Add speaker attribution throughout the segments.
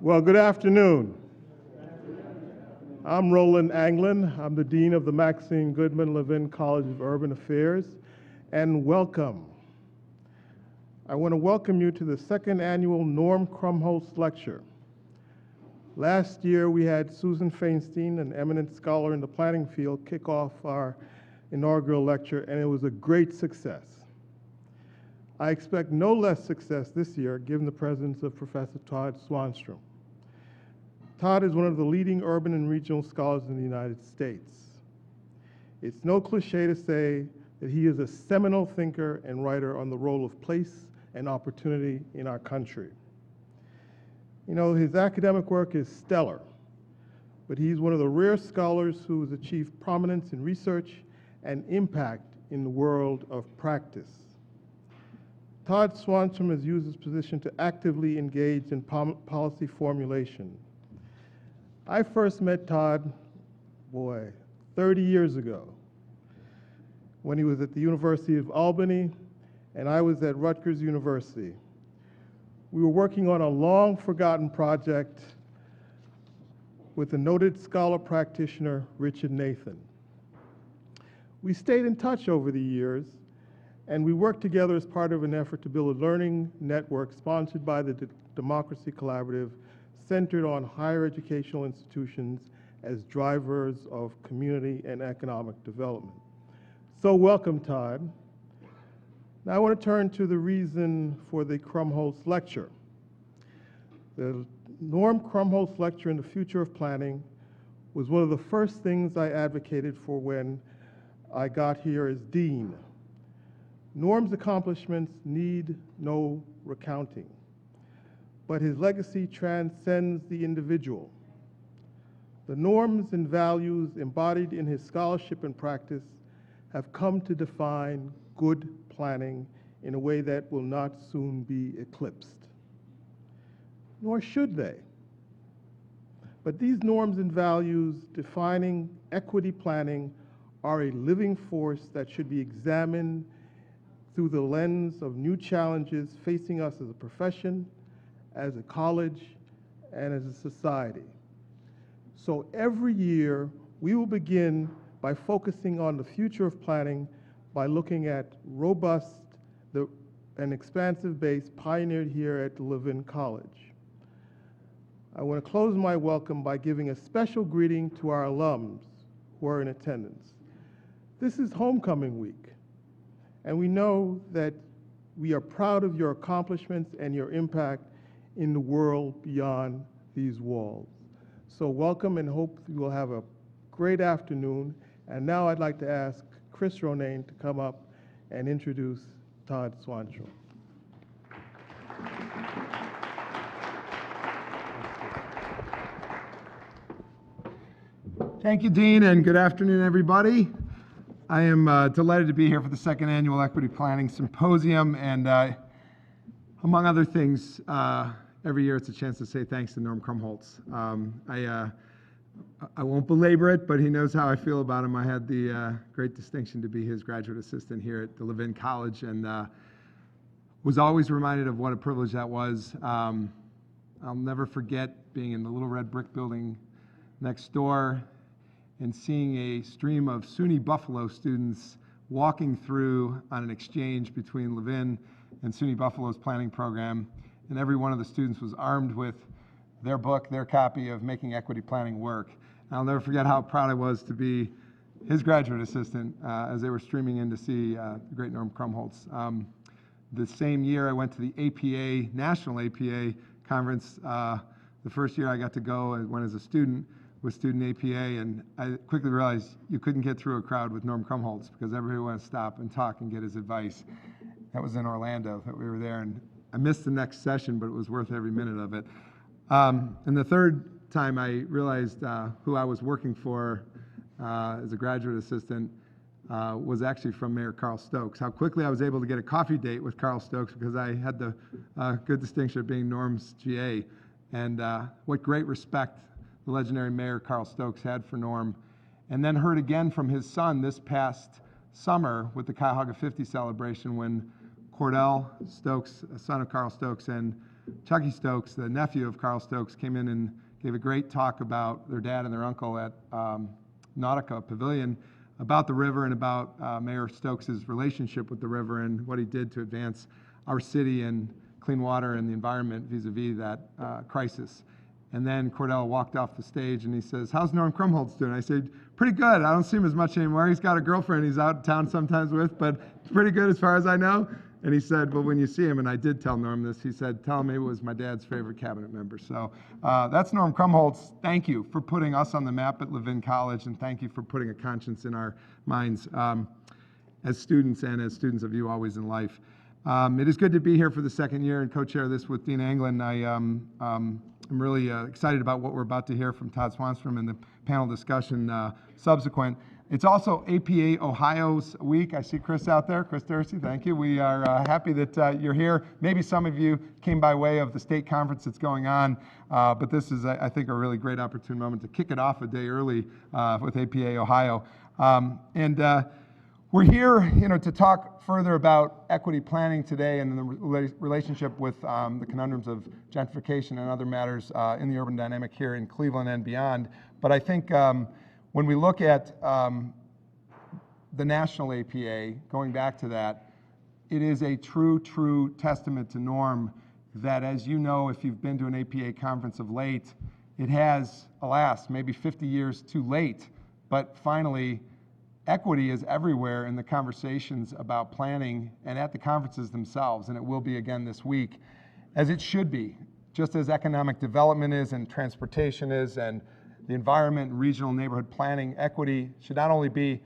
Speaker 1: Well, good afternoon. I'm Roland Anglin. I'm the Dean of the Maxine Goodman Levin College of Urban Affairs, and welcome. I want to welcome you to the second annual Norm Krumholtz Lecture. Last year, we had Susan Feinstein, an eminent scholar in the planning field, kick off our inaugural lecture, and it was a great success. I expect no less success this year, given the presence of Professor Todd Swanson. Todd is one of the leading urban and regional scholars in the United States. It's no cliche to say that he is a seminal thinker and writer on the role of place and opportunity in our country. You know, his academic work is stellar, but he's one of the rare scholars who has achieved prominence in research and impact in the world of practice. Todd Swanson has used his position to actively engage in policy formulation. I first met Todd, 30 years ago, when he was at the University of Albany and I was at Rutgers University. We were working on a long-forgotten project with the noted scholar practitioner, Richard Nathan. We stayed in touch over the years, and we worked together as part of an effort to build a learning network sponsored by the Democracy Collaborative, centered on higher educational institutions as drivers of community and economic development. So welcome, Todd. Now I want to turn to the reason for the Krumholtz Lecture. The Norm Krumholtz Lecture in the Future of Planning was one of the first things I advocated for when I got here as Dean. Norm's accomplishments need no recounting, but his legacy transcends the individual. The norms and values embodied in his scholarship and practice have come to define good planning in a way that will not soon be eclipsed. Nor should they. But these norms and values defining equity planning are a living force that should be examined through the lens of new challenges facing us as a profession, as a college, and as a society. So every year, we will begin by focusing on the future of planning by looking at robust and expansive base pioneered here at the Levin College. I want to close my welcome by giving a special greeting to our alums who are in attendance. This is homecoming week, and we know that we are proud of your accomplishments and your impact in the world beyond these walls. So welcome, and hope you will have a great afternoon. And now I'd like to ask Chris Ronayne to come up and introduce Todd Swanson.
Speaker 2: Thank you, Dean, and good afternoon, everybody. I am delighted to be here for the second annual Equity Planning Symposium, and among other things, every year it's a chance to say thanks to Norm Krumholtz. I won't belabor it, but he knows how I feel about him. I had the great distinction to be his graduate assistant here at the Levin College, and was always reminded of what a privilege that was. I'll never forget being in the little red brick building next door and seeing a stream of SUNY Buffalo students walking through on an exchange between Levin and SUNY Buffalo's planning program. And every one of the students was armed with their book, their copy of Making Equity Planning Work. And I'll never forget how proud I was to be his graduate assistant as they were streaming in to see the great Norm Krumholtz. The same year I went to the APA, National APA Conference. The first year I got to go, I went as a student with Student APA, and I quickly realized you couldn't get through a crowd with Norm Krumholtz because everybody wanted to stop and talk and get his advice. That was in Orlando that we were there, and I missed the next session, but it was worth every minute of it. And the third time I realized who I was working for as a graduate assistant was actually from Mayor Carl Stokes. How quickly I was able to get a coffee date with Carl Stokes because I had the good distinction of being Norm's GA. And what great respect the legendary Mayor Carl Stokes had for Norm. And then heard again from his son this past summer with the Cuyahoga 50 celebration when Cordell Stokes, son of Carl Stokes, and Chucky Stokes, the nephew of Carl Stokes, came in and gave a great talk about their dad and their uncle at Nautica Pavilion about the river and about Mayor Stokes' relationship with the river and what he did to advance our city and clean water and the environment vis-a-vis that crisis. And then Cordell walked off the stage and he says, "How's Norm Krumholtz doing?" I said, "Pretty good. I don't see him as much anymore. He's got a girlfriend he's out of town sometimes with, but pretty good as far as I know." And he said, "Well, when you see him," and I did tell Norm this, he said, "Tell him he was my dad's favorite cabinet member." So that's Norm Krumholtz. Thank you for putting us on the map at Levin College, and thank you for putting a conscience in our minds as students and as students of you always in life. It is good to be here for the second year and co-chair this with Dean Anglin. I'm really excited about what we're about to hear from Todd Swanson and the panel discussion subsequent. It's also APA Ohio's week. I see Chris out there. Chris Dursey, thank you. We are happy that you're here. Maybe some of you came by way of the state conference that's going on, but this is, I think, a really great opportune moment to kick it off a day early with APA Ohio. We're here, to talk further about equity planning today and the relationship with the conundrums of gentrification and other matters in the urban dynamic here in Cleveland and beyond. But I think when we look at the national APA, going back to that, it is a true testament to Norm that, as you know, if you've been to an APA conference of late, it has, alas, maybe 50 years too late, but finally, equity is everywhere in the conversations about planning and at the conferences themselves, and it will be again this week, as it should be. Just as economic development is and transportation is and the environment and regional neighborhood planning, equity should not only be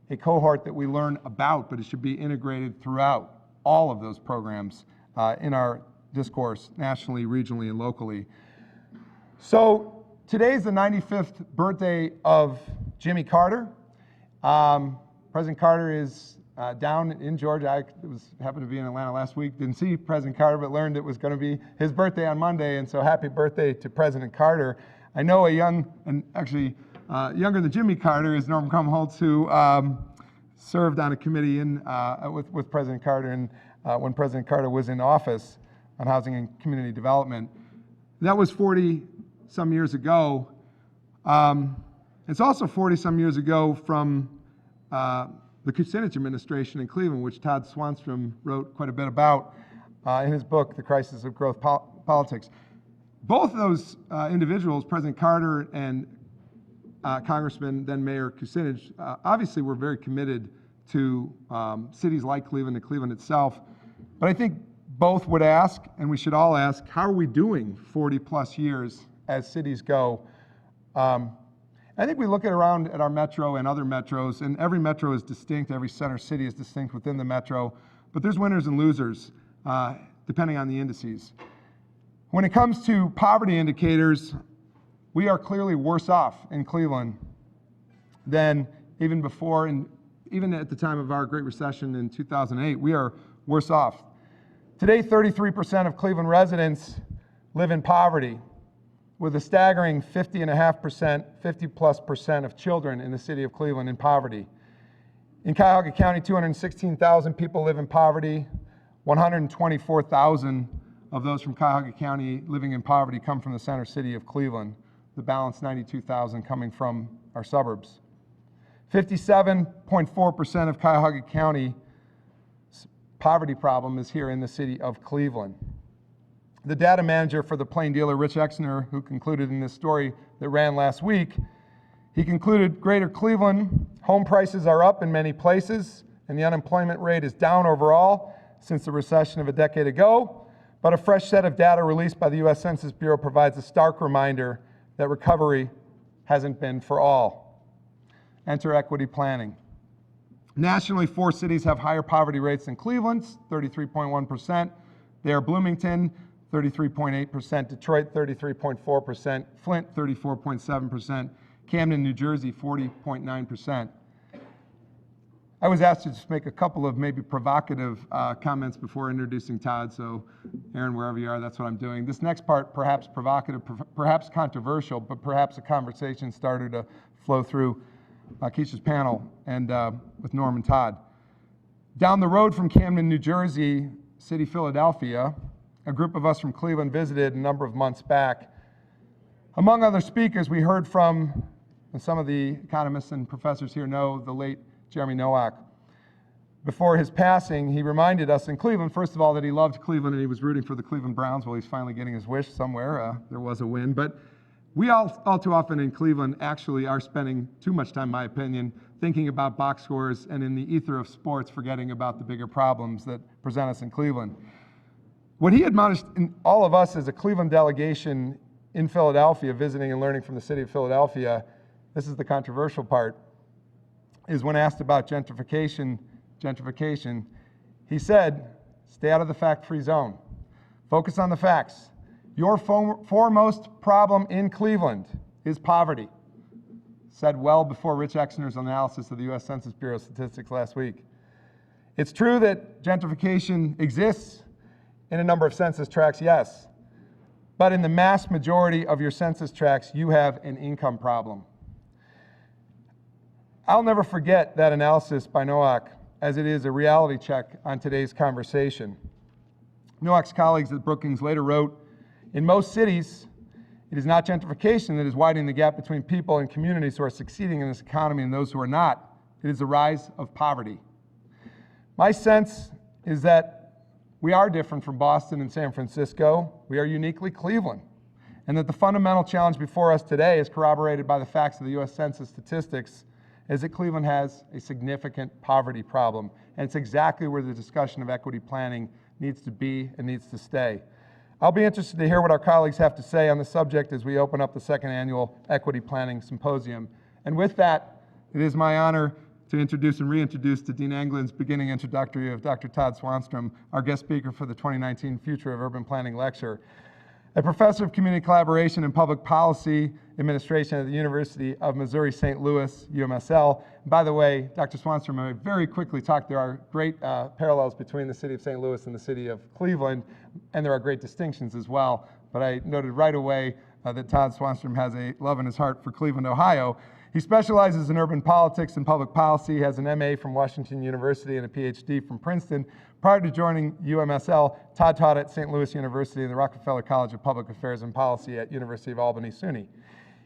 Speaker 2: a cohort that we learn about, but it should be integrated throughout all of those programs in our discourse nationally, regionally, and locally. So today is the 95th birthday of Jimmy Carter. President Carter is down in Georgia. I happened to be in Atlanta last week. Didn't see President Carter, but learned it was going to be his birthday on Monday, and so happy birthday to President Carter. I know a young, and actually younger than Jimmy Carter, is Norm Krumholtz, who served on a committee with President Carter and when President Carter was in office on housing and community development. That was 40-some years ago. It's also 40-some years ago from the Kucinich administration in Cleveland, which Todd Swanson wrote quite a bit about in his book, The Crisis of Growth Politics. Both those individuals, President Carter and Congressman, then Mayor Kucinich, obviously were very committed to cities like Cleveland and Cleveland itself. But I think both would ask, and we should all ask, how are we doing 40-plus years as cities go? I think we look around at our metro and other metros, and every metro is distinct, every center city is distinct within the metro, but there's winners and losers, depending on the indices. When it comes to poverty indicators, we are clearly worse off in Cleveland than even before, and even at the time of our Great Recession in 2008, we are worse off. Today, 33% of Cleveland residents live in poverty, with a staggering 50+ % of children in the city of Cleveland in poverty. In Cuyahoga County, 216,000 people live in poverty. 124,000 of those from Cuyahoga County living in poverty come from the center city of Cleveland. The balance, 92,000, coming from our suburbs. 57.4% of Cuyahoga County's poverty problem is here in the city of Cleveland. The data manager for the Plain Dealer, Rich Exner, who concluded in this story that ran last week, he concluded Greater Cleveland home prices are up in many places, and the unemployment rate is down overall since the recession of a decade ago. But a fresh set of data released by the U.S. Census Bureau provides a stark reminder that recovery hasn't been for all. Enter equity planning. Nationally, 4 cities have higher poverty rates than Cleveland's, 33.1%. They are Bloomington, 33.8%, Detroit, 33.4%, Flint, 34.7%, Camden, New Jersey, 40.9%. I was asked to just make a couple of maybe provocative comments before introducing Todd, so Aaron, wherever you are, that's what I'm doing. This next part, perhaps provocative, perhaps controversial, but perhaps a conversation starter to flow through Keisha's panel and with Norm and Todd. Down the road from Camden, New Jersey, city Philadelphia, a group of us from Cleveland visited a number of months back. Among other speakers, we heard from, and some of the economists and professors here know, the late Jeremy Nowak. Before his passing, he reminded us in Cleveland, first of all, that he loved Cleveland and he was rooting for the Cleveland Browns. Well, he's finally getting his wish somewhere. There was a win. But we all too often in Cleveland actually are spending too much time, in my opinion, thinking about box scores and in the ether of sports, forgetting about the bigger problems that present us in Cleveland. What he admonished in all of us as a Cleveland delegation in Philadelphia, visiting and learning from the city of Philadelphia, this is the controversial part, is when asked about gentrification, he said, stay out of the fact-free zone. Focus on the facts. Your foremost problem in Cleveland is poverty. Said well before Rich Exner's analysis of the U.S. Census Bureau statistics last week. It's true that gentrification exists in a number of census tracts, yes. But in the mass majority of your census tracts, you have an income problem. I'll never forget that analysis by Nowak, as it is a reality check on today's conversation. Nowak's colleagues at Brookings later wrote, in most cities, it is not gentrification that is widening the gap between people and communities who are succeeding in this economy and those who are not. It is the rise of poverty. My sense is that we are different from Boston and San Francisco. We are uniquely Cleveland. And that the fundamental challenge before us today is corroborated by the facts of the U.S. Census statistics, is that Cleveland has a significant poverty problem. And it's exactly where the discussion of equity planning needs to be and needs to stay. I'll be interested to hear what our colleagues have to say on the subject as we open up the second annual Equity Planning Symposium. And with that, it is my honor to introduce and reintroduce to Dean Anglin's beginning introductory of Dr. Todd Swanson, our guest speaker for the 2019 Future of Urban Planning Lecture. A professor of community collaboration and public policy administration at the University of Missouri St. Louis, UMSL. By the way, Dr. Swanson, I very quickly talked, there are great parallels between the city of St. Louis and the city of Cleveland, and there are great distinctions as well. But I noted right away that Todd Swanson has a love in his heart for Cleveland, Ohio. He specializes in urban politics and public policy, has an MA from Washington University and a PhD from Princeton. Prior to joining UMSL, Todd taught at St. Louis University and the Rockefeller College of Public Affairs and Policy at University of Albany, SUNY.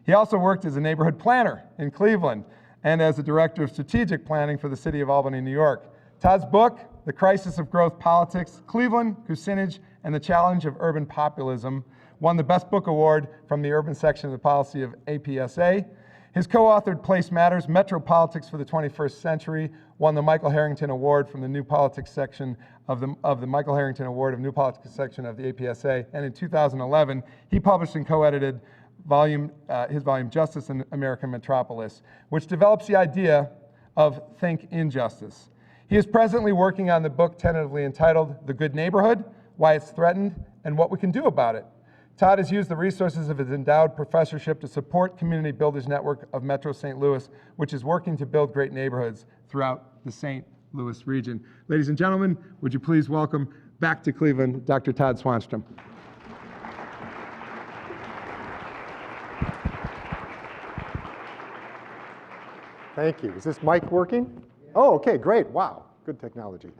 Speaker 2: He also worked as a neighborhood planner in Cleveland and as a director of strategic planning for the city of Albany, New York. Todd's book, The Crisis of Growth Politics, Cleveland, Kucinich, and the Challenge of Urban Populism, won the Best Book Award from the urban section of the policy of APSA. His co-authored Place Matters, Metro Politics for the 21st Century, won the Michael Harrington Award from the New Politics section of the Michael Harrington Award of New Politics section of the APSA. And in 2011, he published and co-edited his volume Justice in American Metropolis, which develops the idea of think injustice. He is presently working on the book tentatively entitled The Good Neighborhood, Why It's Threatened, and What We Can Do About It. Todd has used the resources of his endowed professorship to support Community Builders Network of Metro St. Louis, which is working to build great neighborhoods throughout the St. Louis region. Ladies and gentlemen, would you please welcome back to Cleveland, Dr. Todd Swanson.
Speaker 3: Thank you. Is this mic working? Oh, okay, great. Wow, good technology.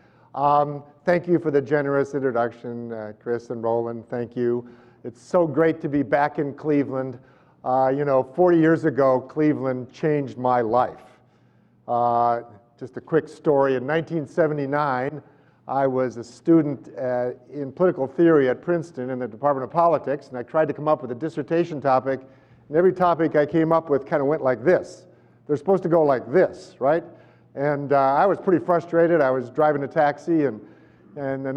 Speaker 3: Thank you for the generous introduction, Chris and Roland. Thank you. It's so great to be back in Cleveland. 40 years ago, Cleveland changed my life. Just a quick story. In 1979, I was a student in political theory at Princeton in the Department of Politics, and I tried to come up with a dissertation topic, and every topic I came up with kind of went like this. They're supposed to go like this, right? And I was pretty frustrated. I was driving a taxi and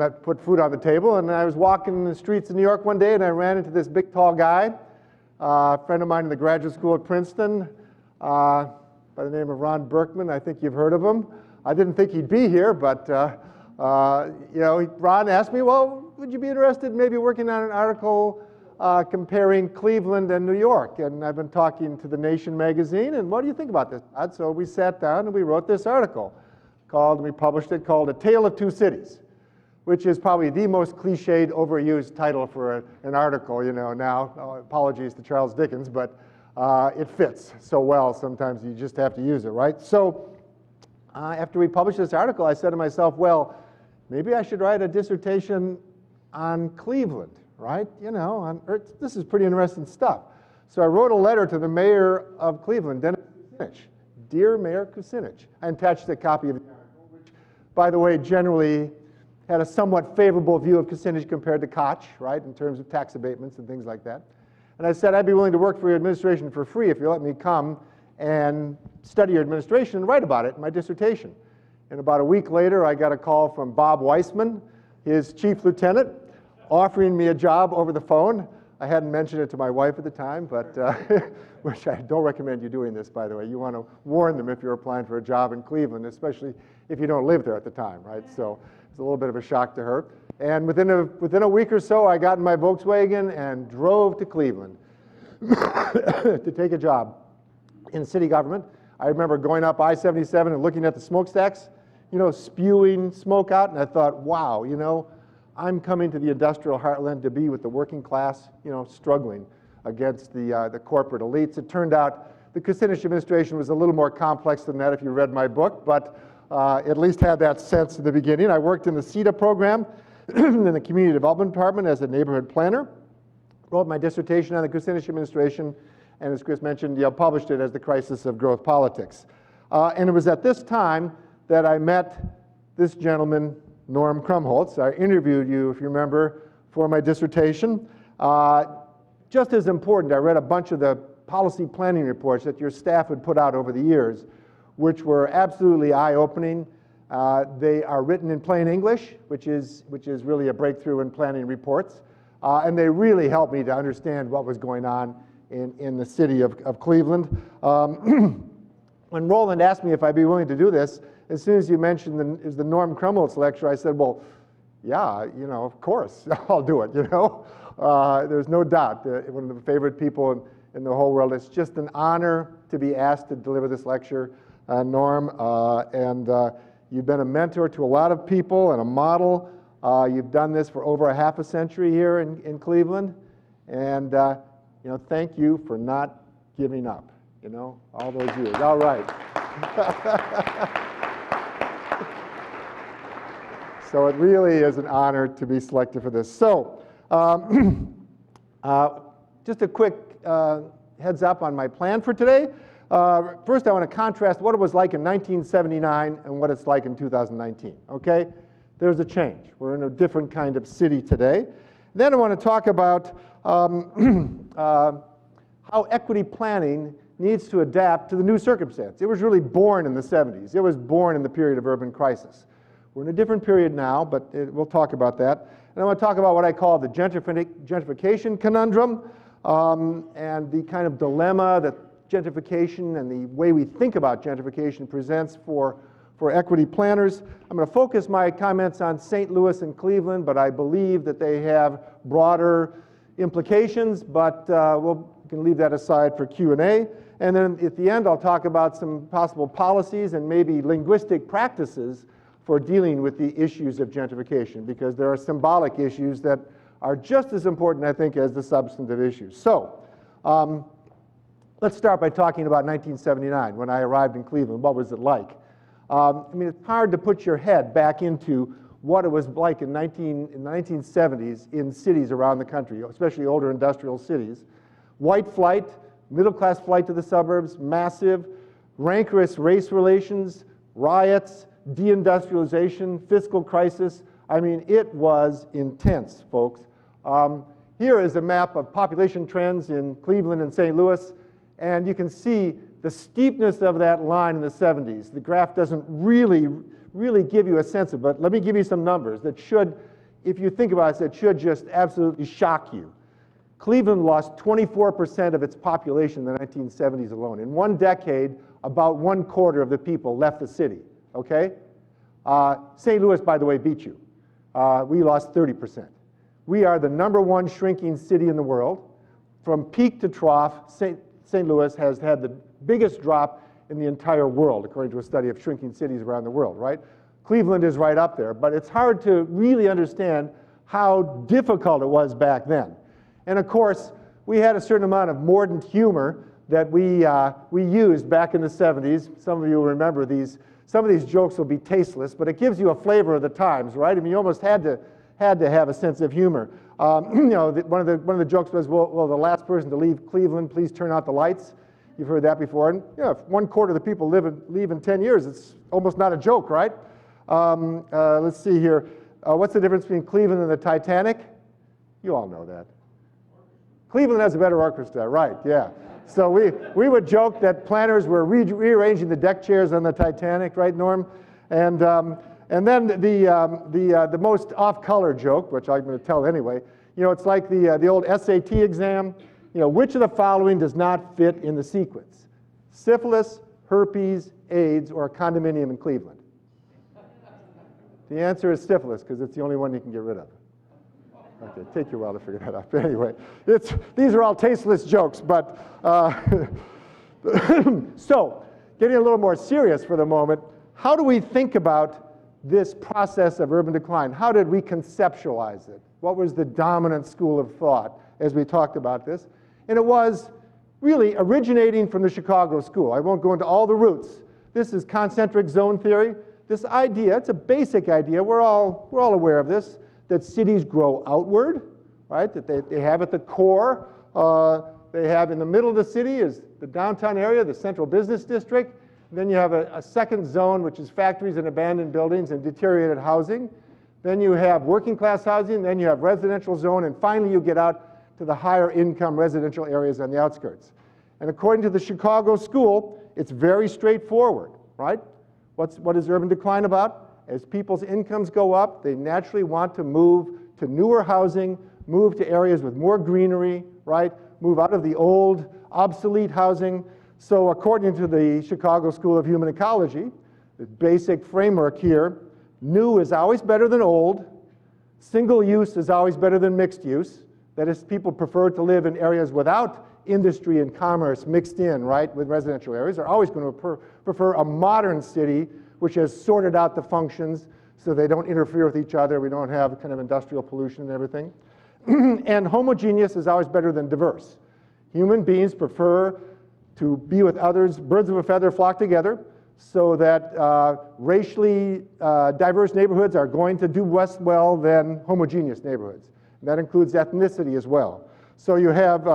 Speaker 3: I put food on the table, and I was walking the streets of New York one day, and I ran into this big, tall guy, a friend of mine in the graduate school at Princeton, by the name of Ron Berkman. I think you've heard of him. I didn't think he'd be here, but Ron asked me, well, would you be interested in maybe working on an article comparing Cleveland and New York? And I've been talking to The Nation magazine, and what do you think about this, Todd? So we sat down and we wrote this article we published it called A Tale of Two Cities, which is probably the most cliched, overused title for an article, now. Apologies to Charles Dickens, but it fits so well, sometimes you just have to use it, right? So after we published this article, I said to myself, well, maybe I should write a dissertation on Cleveland, right? You know, on Earth. This is pretty interesting stuff. So I wrote a letter to the mayor of Cleveland, Dennis Kucinich. Dear Mayor Kucinich. I attached a copy of the article, which, by the way, generally had a somewhat favorable view of Kucinich compared to Koch, right, in terms of tax abatements and things like that. And I said, I'd be willing to work for your administration for free if you let me come and study your administration and write about it in my dissertation. And about a week later, I got a call from Bob Weissman, his chief lieutenant, offering me a job over the phone. I hadn't mentioned it to my wife at the time, but which I don't recommend you doing this, by the way. You want to warn them if you're applying for a job in Cleveland, especially if you don't live there at the time, right? So it's a little bit of a shock to her. And within a week or so, I got in my Volkswagen and drove to Cleveland to take a job in city government. I remember going up I-77 and looking at the smokestacks, you know, spewing smoke out, and I thought, wow, you know, I'm coming to the industrial heartland to be with the working class, you know, struggling against the corporate elites. It turned out the Kucinich administration was a little more complex than that if you read my book, but at least had that sense in the beginning. I worked in the CETA program in the Community Development Department as a neighborhood planner, wrote my dissertation on the Kucinich administration, and as Chris mentioned, you know, published it as The Crisis of Growth Politics. And it was at this time that I met this gentleman, Norm Krumholtz. I interviewed you, if you remember, for my dissertation. Just as important, I read a bunch of the policy planning reports that your staff had put out over the years, which were absolutely eye-opening. They are written in plain English, which is really a breakthrough in planning reports. And they really helped me to understand what was going on in the city of Cleveland. When Roland asked me if I'd be willing to do this, as soon as you mentioned the Norm Krumholtz lecture, I said, well, yeah, you know, of course, I'll do it, you know. There's no doubt one of the favorite people in the whole world. It's just an honor to be asked to deliver this lecture, Norm. And you've been a mentor to a lot of people and a model. You've done this for over a half a century here in Cleveland. And, you know, thank you for not giving up, you know, all those years. All right. So it really is an honor to be selected for this. So just a quick heads up on my plan for today. First, I want to contrast what it was like in 1979 and what it's like in 2019, okay? There's a change. We're in a different kind of city today. Then I want to talk about how equity planning needs to adapt to the new circumstance. It was really born in the 70s. It was born in the period of urban crisis. We're in a different period now, but we'll talk about that. And I want to talk about what I call the gentrification conundrum and the kind of dilemma that gentrification and the way we think about gentrification presents for equity planners. I'm going to focus my comments on St. Louis and Cleveland, but I believe that they have broader implications, but we can leave that aside for Q&A. And then at the end, I'll talk about some possible policies and maybe linguistic practices for dealing with the issues of gentrification, because there are symbolic issues that are just as important, I think, as the substantive issues. So let's start by talking about 1979, when I arrived in Cleveland. What was it like? I mean, it's hard to put your head back into what it was like in the 1970s in cities around the country, especially older industrial cities. White flight, middle-class flight to the suburbs, massive, rancorous race relations, riots, deindustrialization, fiscal crisis. I mean, it was intense, folks. Here is a map of population trends in Cleveland and St. Louis, and you can see the steepness of that line in the 70s. The graph doesn't really give you a sense of it, but let me give you some numbers that should, if you think about it, that should just absolutely shock you. Cleveland lost 24% of its population in the 1970s alone. In one decade, about 1/4 of the people left the city, okay? St. Louis, by the way, beat you. We lost 30%. We are the #1 shrinking city in the world. From peak to trough, St. Louis has had the biggest drop in the entire world, according to a study of shrinking cities around the world, right? Cleveland is right up there, but it's hard to really understand how difficult it was back then. And of course, we had a certain amount of mordant humor that we used back in the 70s. Some of you will remember these. Some of these jokes will be tasteless, but it gives you a flavor of the times, right? I mean, you almost had to had to have a sense of humor. One of the jokes was, well, the last person to leave Cleveland, please turn out the lights. You've heard that before. And if 1/4 of the people leave in 10 years, it's almost not a joke, right? Let's see here. What's the difference between Cleveland and the Titanic? You all know that. Cleveland has a better orchestra, right? Yeah. So we would joke that planners were rearranging the deck chairs on the Titanic, right, Norm? And then the most off-color joke, which I'm going to tell anyway. It's like the old SAT exam. Which of the following does not fit in the sequence? Syphilis, herpes, AIDS, or a condominium in Cleveland? The answer is syphilis, because it's the only one you can get rid of. Okay, take you a while to figure that out. But anyway, these are all tasteless jokes. But so, getting a little more serious for the moment, how do we think about this process of urban decline? How did we conceptualize it? What was the dominant school of thought as we talked about this? And it was really originating from the Chicago school. I won't go into all the roots. This is concentric zone theory. This idea, it's a basic idea, we're all aware of this, that cities grow outward, right? That they have at the core, they have in the middle of the city is the downtown area, the central business district. Then you have a second zone, which is factories and abandoned buildings and deteriorated housing. Then you have working class housing, then you have residential zone, and finally you get out to the higher income residential areas on the outskirts. And according to the Chicago school, it's very straightforward, right? What is urban decline about? As people's incomes go up, they naturally want to move to newer housing, move to areas with more greenery, right? Move out of the old, obsolete housing. So according to the Chicago School of Human Ecology, the basic framework here, new is always better than old, single use is always better than mixed use. That is, people prefer to live in areas without industry and commerce mixed in, right, with residential areas. They're always going to prefer a modern city which has sorted out the functions so they don't interfere with each other. We don't have kind of industrial pollution and everything. And homogeneous is always better than diverse. Human beings prefer to be with others, birds of a feather flock together, so that racially diverse neighborhoods are going to do less well than homogeneous neighborhoods. And that includes ethnicity as well. So you have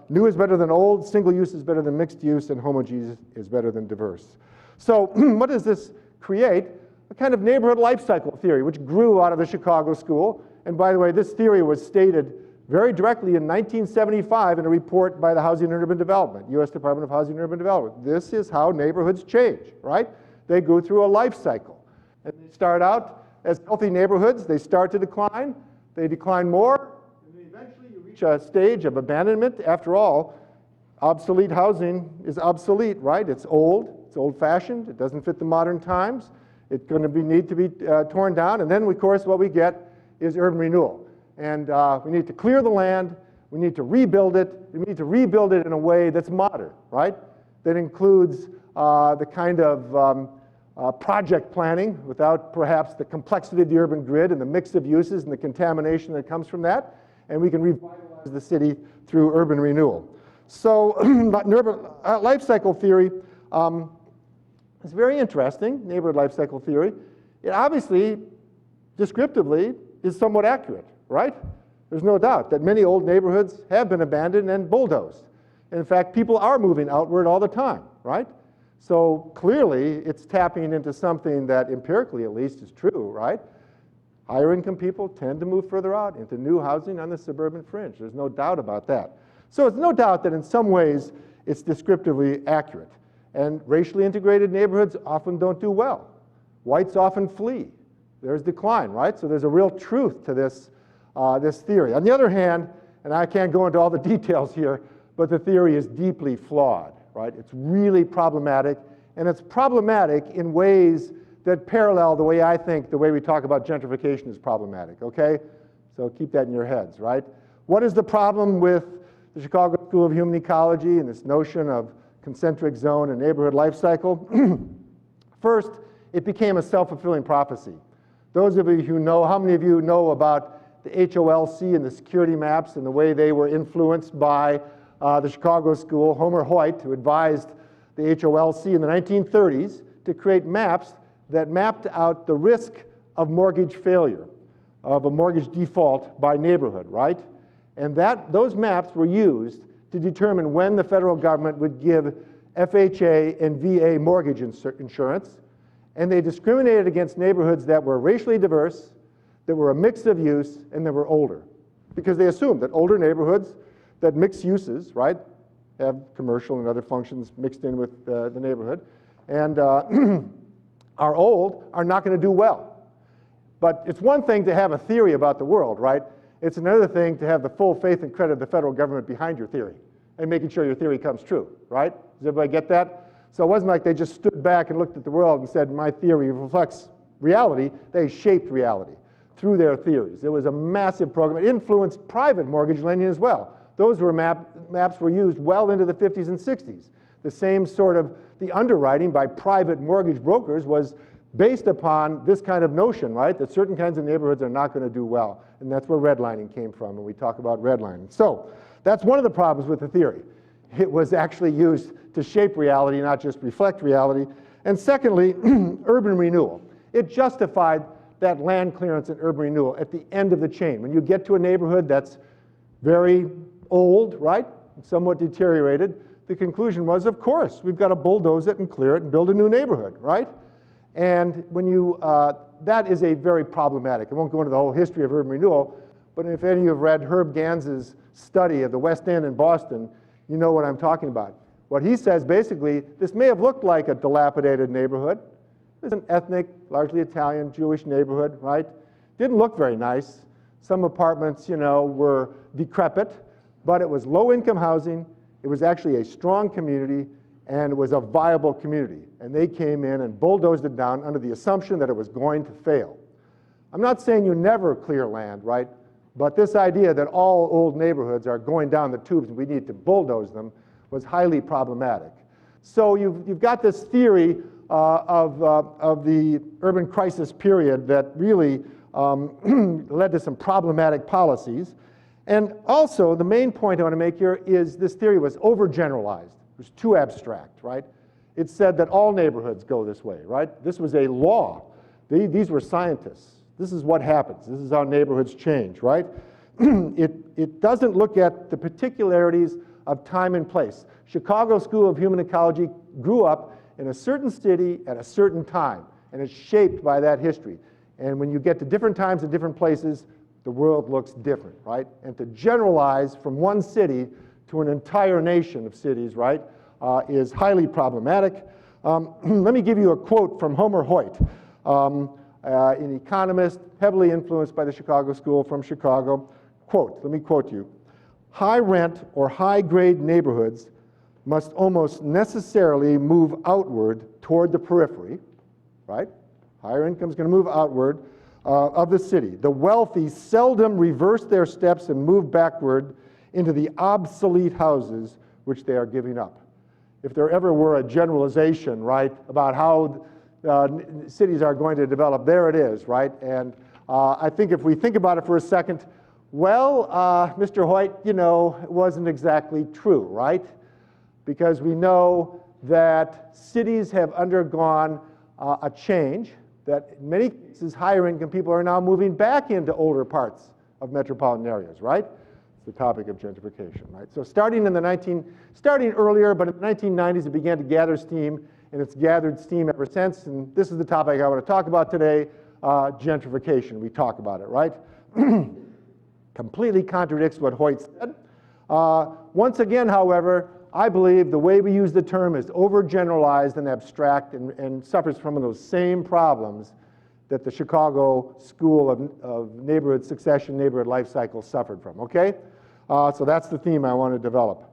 Speaker 3: new is better than old, single use is better than mixed use, and homogeneous is better than diverse. So what does this create? A kind of neighborhood life cycle theory, which grew out of the Chicago school. And by the way, this theory was stated very directly in 1975 in a report by the Housing and Urban Development, U.S. Department of Housing and Urban Development. This is how neighborhoods change, right? They go through a life cycle. And they start out as healthy neighborhoods. They start to decline. They decline more. And then eventually you reach a stage of abandonment. After all, obsolete housing is obsolete, right? It's old-fashioned. It doesn't fit the modern times. It's going to need to be torn down. And then, of course, what we get is urban renewal. And we need to clear the land. We need to rebuild it. We need to rebuild it in a way that's modern, right? That includes the kind of project planning without perhaps the complexity of the urban grid and the mix of uses and the contamination that comes from that. And we can revitalize the city through urban renewal. So urban life cycle theory is very interesting, neighborhood life cycle theory. It obviously, descriptively, is somewhat accurate, right? There's no doubt that many old neighborhoods have been abandoned and bulldozed. In fact, people are moving outward all the time, right? So clearly, it's tapping into something that empirically, at least, is true, right? Higher income people tend to move further out into new housing on the suburban fringe. There's no doubt about that. So it's no doubt that in some ways, it's descriptively accurate. And racially integrated neighborhoods often don't do well. Whites often flee. There's decline, right? So there's a real truth to this, this theory. On the other hand, and I can't go into all the details here, but the theory is deeply flawed, right? It's really problematic, and it's problematic in ways that parallel the way I think the way we talk about gentrification is problematic, okay? So keep that in your heads, right? What is the problem with the Chicago School of Human Ecology and this notion of concentric zone and neighborhood life cycle? First, it became a self-fulfilling prophecy. Those of you who know, how many of you know about the HOLC and the security maps and the way they were influenced by the Chicago School, Homer Hoyt, who advised the HOLC in the 1930s to create maps that mapped out the risk of mortgage failure. of a mortgage default by neighborhood, right? And those maps were used to determine when the federal government would give FHA and VA mortgage insurance. And they discriminated against neighborhoods that were racially diverse, that were a mix of use, and that were older. Because they assumed that older neighborhoods that mix uses, right, have commercial and other functions mixed in with the neighborhood, and are old, are not going to do well. But it's one thing to have a theory about the world, right? It's another thing to have the full faith and credit of the federal government behind your theory and making sure your theory comes true, right? Does everybody get that? So it wasn't like they just stood back and looked at the world and said, my theory reflects reality. They shaped reality through their theories. It was a massive program. It influenced private mortgage lending as well. Those were maps were used well into the 50s and 60s. The same sort of, the underwriting by private mortgage brokers was based upon this kind of notion, right, that certain kinds of neighborhoods are not going to do well. And that's where redlining came from, and we talk about redlining. So that's one of the problems with the theory. It was actually used to shape reality, not just reflect reality. And secondly, urban renewal. It justified that land clearance and urban renewal at the end of the chain. When you get to a neighborhood that's very old, right, somewhat deteriorated, the conclusion was, of course, we've got to bulldoze it and clear it and build a new neighborhood, right? And when you, that is a very problematic. I won't go into the whole history of urban renewal, but if any of you have read Herb Gans's study of the West End in Boston, you know what I'm talking about. What he says, basically, this may have looked like a dilapidated neighborhood. It's an ethnic, largely Italian, Jewish neighborhood, right? Didn't look very nice. Some apartments, you know, were decrepit, but it was low-income housing. It was actually a strong community, and it was a viable community. And they came in and bulldozed it down under the assumption that it was going to fail. I'm not saying you never clear land, right? But this idea that all old neighborhoods are going down the tubes and we need to bulldoze them was highly problematic. So you've got this theory of the urban crisis period that really led to some problematic policies. And also, the main point I want to make here is this theory was overgeneralized. It was too abstract, right? It said that all neighborhoods go this way, right? This was a law. These were scientists. This is what happens. This is how neighborhoods change, right? It doesn't look at the particularities of time and place. Chicago School of Human Ecology grew up in a certain city at a certain time, and it's shaped by that history. And when you get to different times and different places, the world looks different, right? And to generalize from one city to an entire nation of cities, right, is highly problematic. Let me give you a quote from Homer Hoyt, an economist heavily influenced by the Chicago School from Chicago. Quote, let me quote you. High rent or high grade neighborhoods must almost necessarily move outward toward the periphery, right? Higher income is going to move outward of the city. The wealthy seldom reverse their steps and move backward into the obsolete houses which they are giving up. If there ever were a generalization, right, about how cities are going to develop, there it is, right? And I think if we think about it for a second, well, Mr. Hoyt, you know, it wasn't exactly true, right? Because we know that cities have undergone a change, that in many cases higher income people are now moving back into older parts of metropolitan areas, right? It's the topic of gentrification, right? So starting earlier, but in the 1990s it began to gather steam, and it's gathered steam ever since, and this is the topic I want to talk about today, gentrification. We talk about it, right? Completely contradicts what Hoyt said. Once again, however, I believe the way we use the term is overgeneralized and abstract and suffers from those same problems that the Chicago School of Neighborhood Succession, Neighborhood Lifecycle suffered from, okay? So that's the theme I want to develop.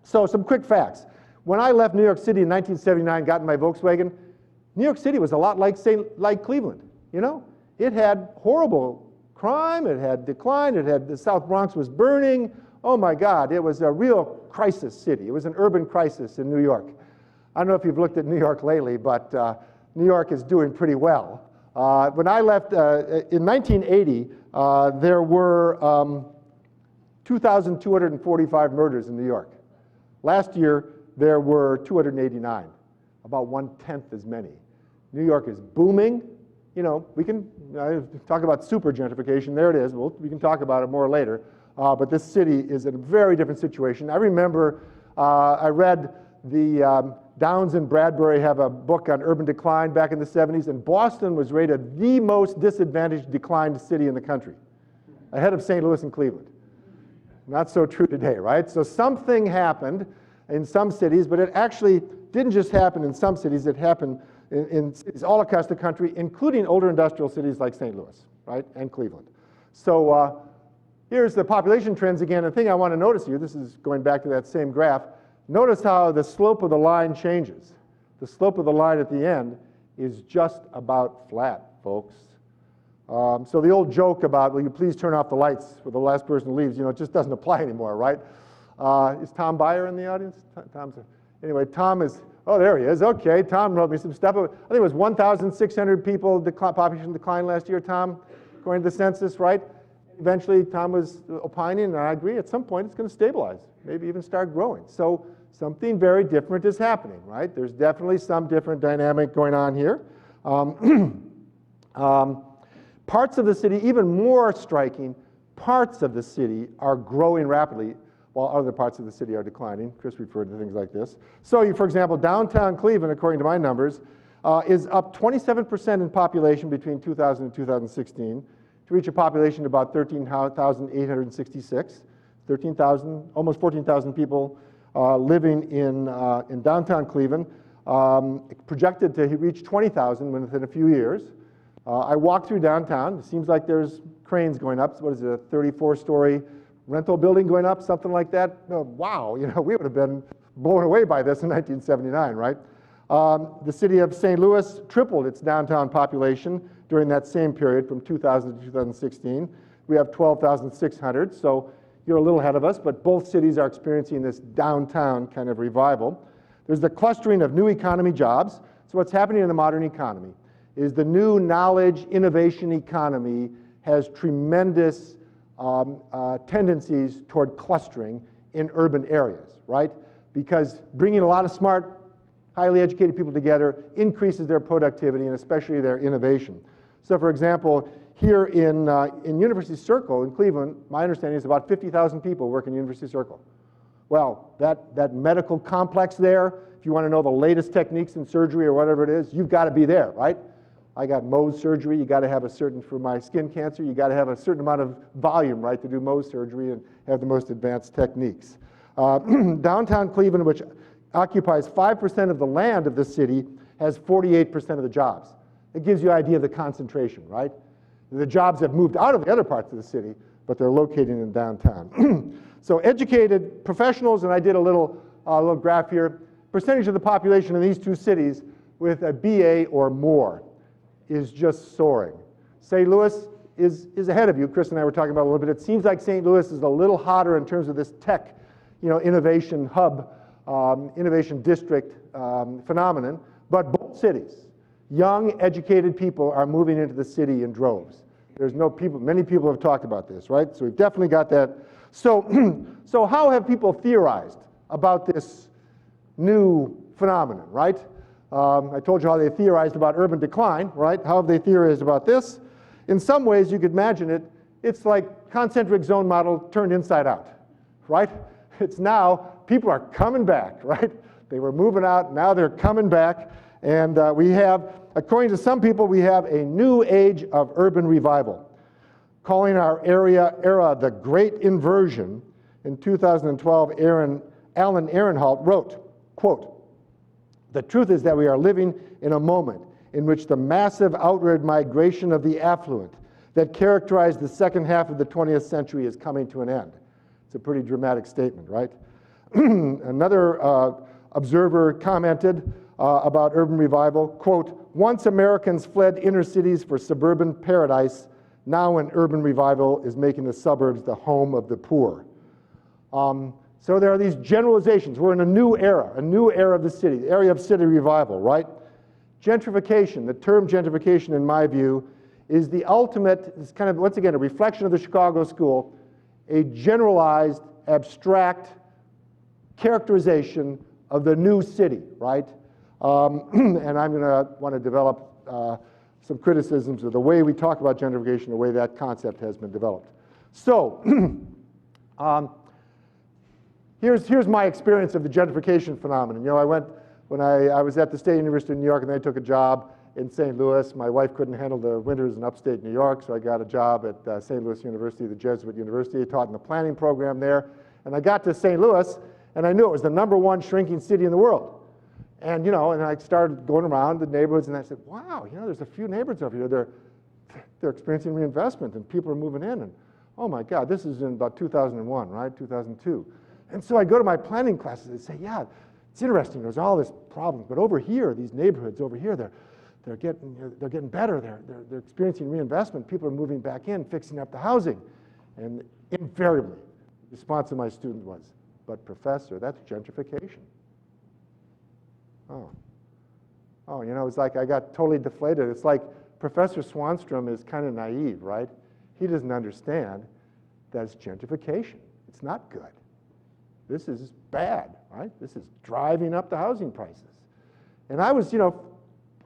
Speaker 3: So some quick facts. When I left New York City in 1979, got in my Volkswagen, New York City was a lot like Cleveland, you know? It had horrible crime, it had decline, the South Bronx was burning. Oh my God, it was a real crisis city. It was an urban crisis in New York. I don't know if you've looked at New York lately, but New York is doing pretty well. When I left in 1980, there were 2,245 murders in New York. Last year, there were 289, about 1/10 as many. New York is booming, you know, we can talk about super gentrification. There it is. We can talk about it more later. But this city is in a very different situation. I remember I read the Downs and Bradbury have a book on urban decline back in the 70s, and Boston was rated the most disadvantaged declined city in the country, ahead of St. Louis and Cleveland. Not so true today, right? So something happened in some cities, but it actually didn't just happen in some cities. It happened in cities all across the country, including older industrial cities like St. Louis, right, and Cleveland. So here's the population trends again. The thing I want to notice here, this is going back to that same graph, notice how the slope of the line changes. The slope of the line at the end is just about flat, folks. So the old joke about, will you please turn off the lights for the last person leaves, you know, it just doesn't apply anymore, right? Is Tom Byer in the audience? Anyway, Tom is, oh, there he is. Okay, Tom wrote me some stuff. I think it was 1,600 people population decline last year, Tom, according to the census, right? Eventually, Tom was opining, and I agree, at some point it's going to stabilize, maybe even start growing. So something very different is happening, right? There's definitely some different dynamic going on here. Parts of the city, even more striking, parts of the city are growing rapidly while other parts of the city are declining. Chris referred to things like this. So, for example, downtown Cleveland, according to my numbers, is up 27% in population between 2000 and 2016 to reach a population of about 13,866, 13,000, almost 14,000 people living in downtown Cleveland, projected to reach 20,000 within a few years. I walked through downtown. It seems like there's cranes going up. So what is it, a 34-story rental building going up, something like that? Oh, wow, you know, we would have been blown away by this in 1979, right? The city of St. Louis tripled its downtown population during that same period from 2000 to 2016. We have 12,600, so you're a little ahead of us, but both cities are experiencing this downtown kind of revival. There's the clustering of new economy jobs. So what's happening in the modern economy is the new knowledge innovation economy has tremendous tendencies toward clustering in urban areas, right? Because bringing a lot of smart, highly educated people together increases their productivity and especially their innovation. So for example, here in University Circle in Cleveland, my understanding is about 50,000 people work in University Circle. Well, that medical complex there, if you want to know the latest techniques in surgery or whatever it is, you've got to be there, right? I got Mohs surgery. You got to have a certain, for my skin cancer, you got to have a certain amount of volume, right, to do Mohs surgery and have the most advanced techniques. Downtown Cleveland, which occupies 5% of the land of the city, has 48% of the jobs. It gives you an idea of the concentration, right? The jobs have moved out of the other parts of the city, but they're located in downtown. So educated professionals, and I did a little graph here, percentage of the population in these two cities with a BA or more is just soaring. St. Louis is ahead of you. Chris and I were talking about it a little bit. It seems like St. Louis is a little hotter in terms of this tech, you know, innovation hub, innovation district phenomenon, but both cities, young, educated people are moving into the city in droves. There's no people, many people have talked about this, right? So we've definitely got that. So, so how have people theorized about this new phenomenon, right? I told you how they theorized about urban decline, right? How have they theorized about this? In some ways, you could imagine it, it's like concentric zone model turned inside out, right? It's now, people are coming back, right? They were moving out, now they're coming back. And we have, according to some people, we have a new age of urban revival. Calling our era the Great Inversion, in 2012, Alan Ehrenhalt wrote, quote, "The truth is that we are living in a moment in which the massive outward migration of the affluent that characterized the second half of the 20th century is coming to an end." It's a pretty dramatic statement, right? Another observer commented about urban revival, quote, "Once Americans fled inner cities for suburban paradise, now an urban revival is making the suburbs the home of the poor." So there are these generalizations. We're in a new era of the city, the area of city revival, right? Gentrification, the term gentrification in my view, is the ultimate, it's kind of, once again, a reflection of the Chicago School, a generalized, abstract characterization of the new city, right? And I'm going to want to develop some criticisms of the way we talk about gentrification, the way that concept has been developed. So here's my experience of the gentrification phenomenon. You know, when I was at the State University of New York and then I took a job in St. Louis. My wife couldn't handle the winters in upstate New York, so I got a job at St. Louis University, the Jesuit University. I taught in the planning program there. And I got to St. Louis, and I knew it was the #1 shrinking city in the world. And, you know, and I started going around the neighborhoods, and I said, wow, you know, there's a few neighborhoods over here. They're experiencing reinvestment, and people are moving in. And, oh, my God, this is in about 2001, right, 2002. And so I go to my planning classes and say, yeah, it's interesting. There's all this problems. But over here, these neighborhoods over here, they're getting better. They're experiencing reinvestment. People are moving back in, fixing up the housing. And invariably, the response of my student was, but professor, that's gentrification. Oh, you know, it's like I got totally deflated. It's like Professor Swanson is kind of naive, right? He doesn't understand that it's gentrification. It's not good. This is bad, right? This is driving up the housing prices. And I was, you know,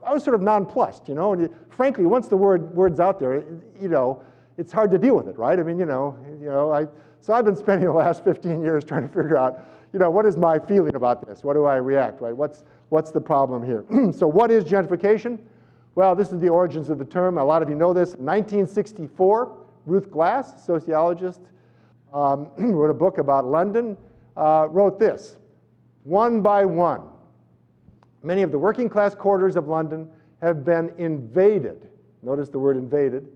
Speaker 3: I was sort of nonplussed, you know, and frankly, once the word's out there, you know, it's hard to deal with it, right? I mean, so I've been spending the last 15 years trying to figure out, you know, what is my feeling about this? What do I react, right? What's the problem here? So what is gentrification? Well, this is the origins of the term. A lot of you know this. 1964, Ruth Glass, sociologist, wrote a book about London, wrote this: one by one, many of the working class quarters of London have been invaded, notice the word invaded,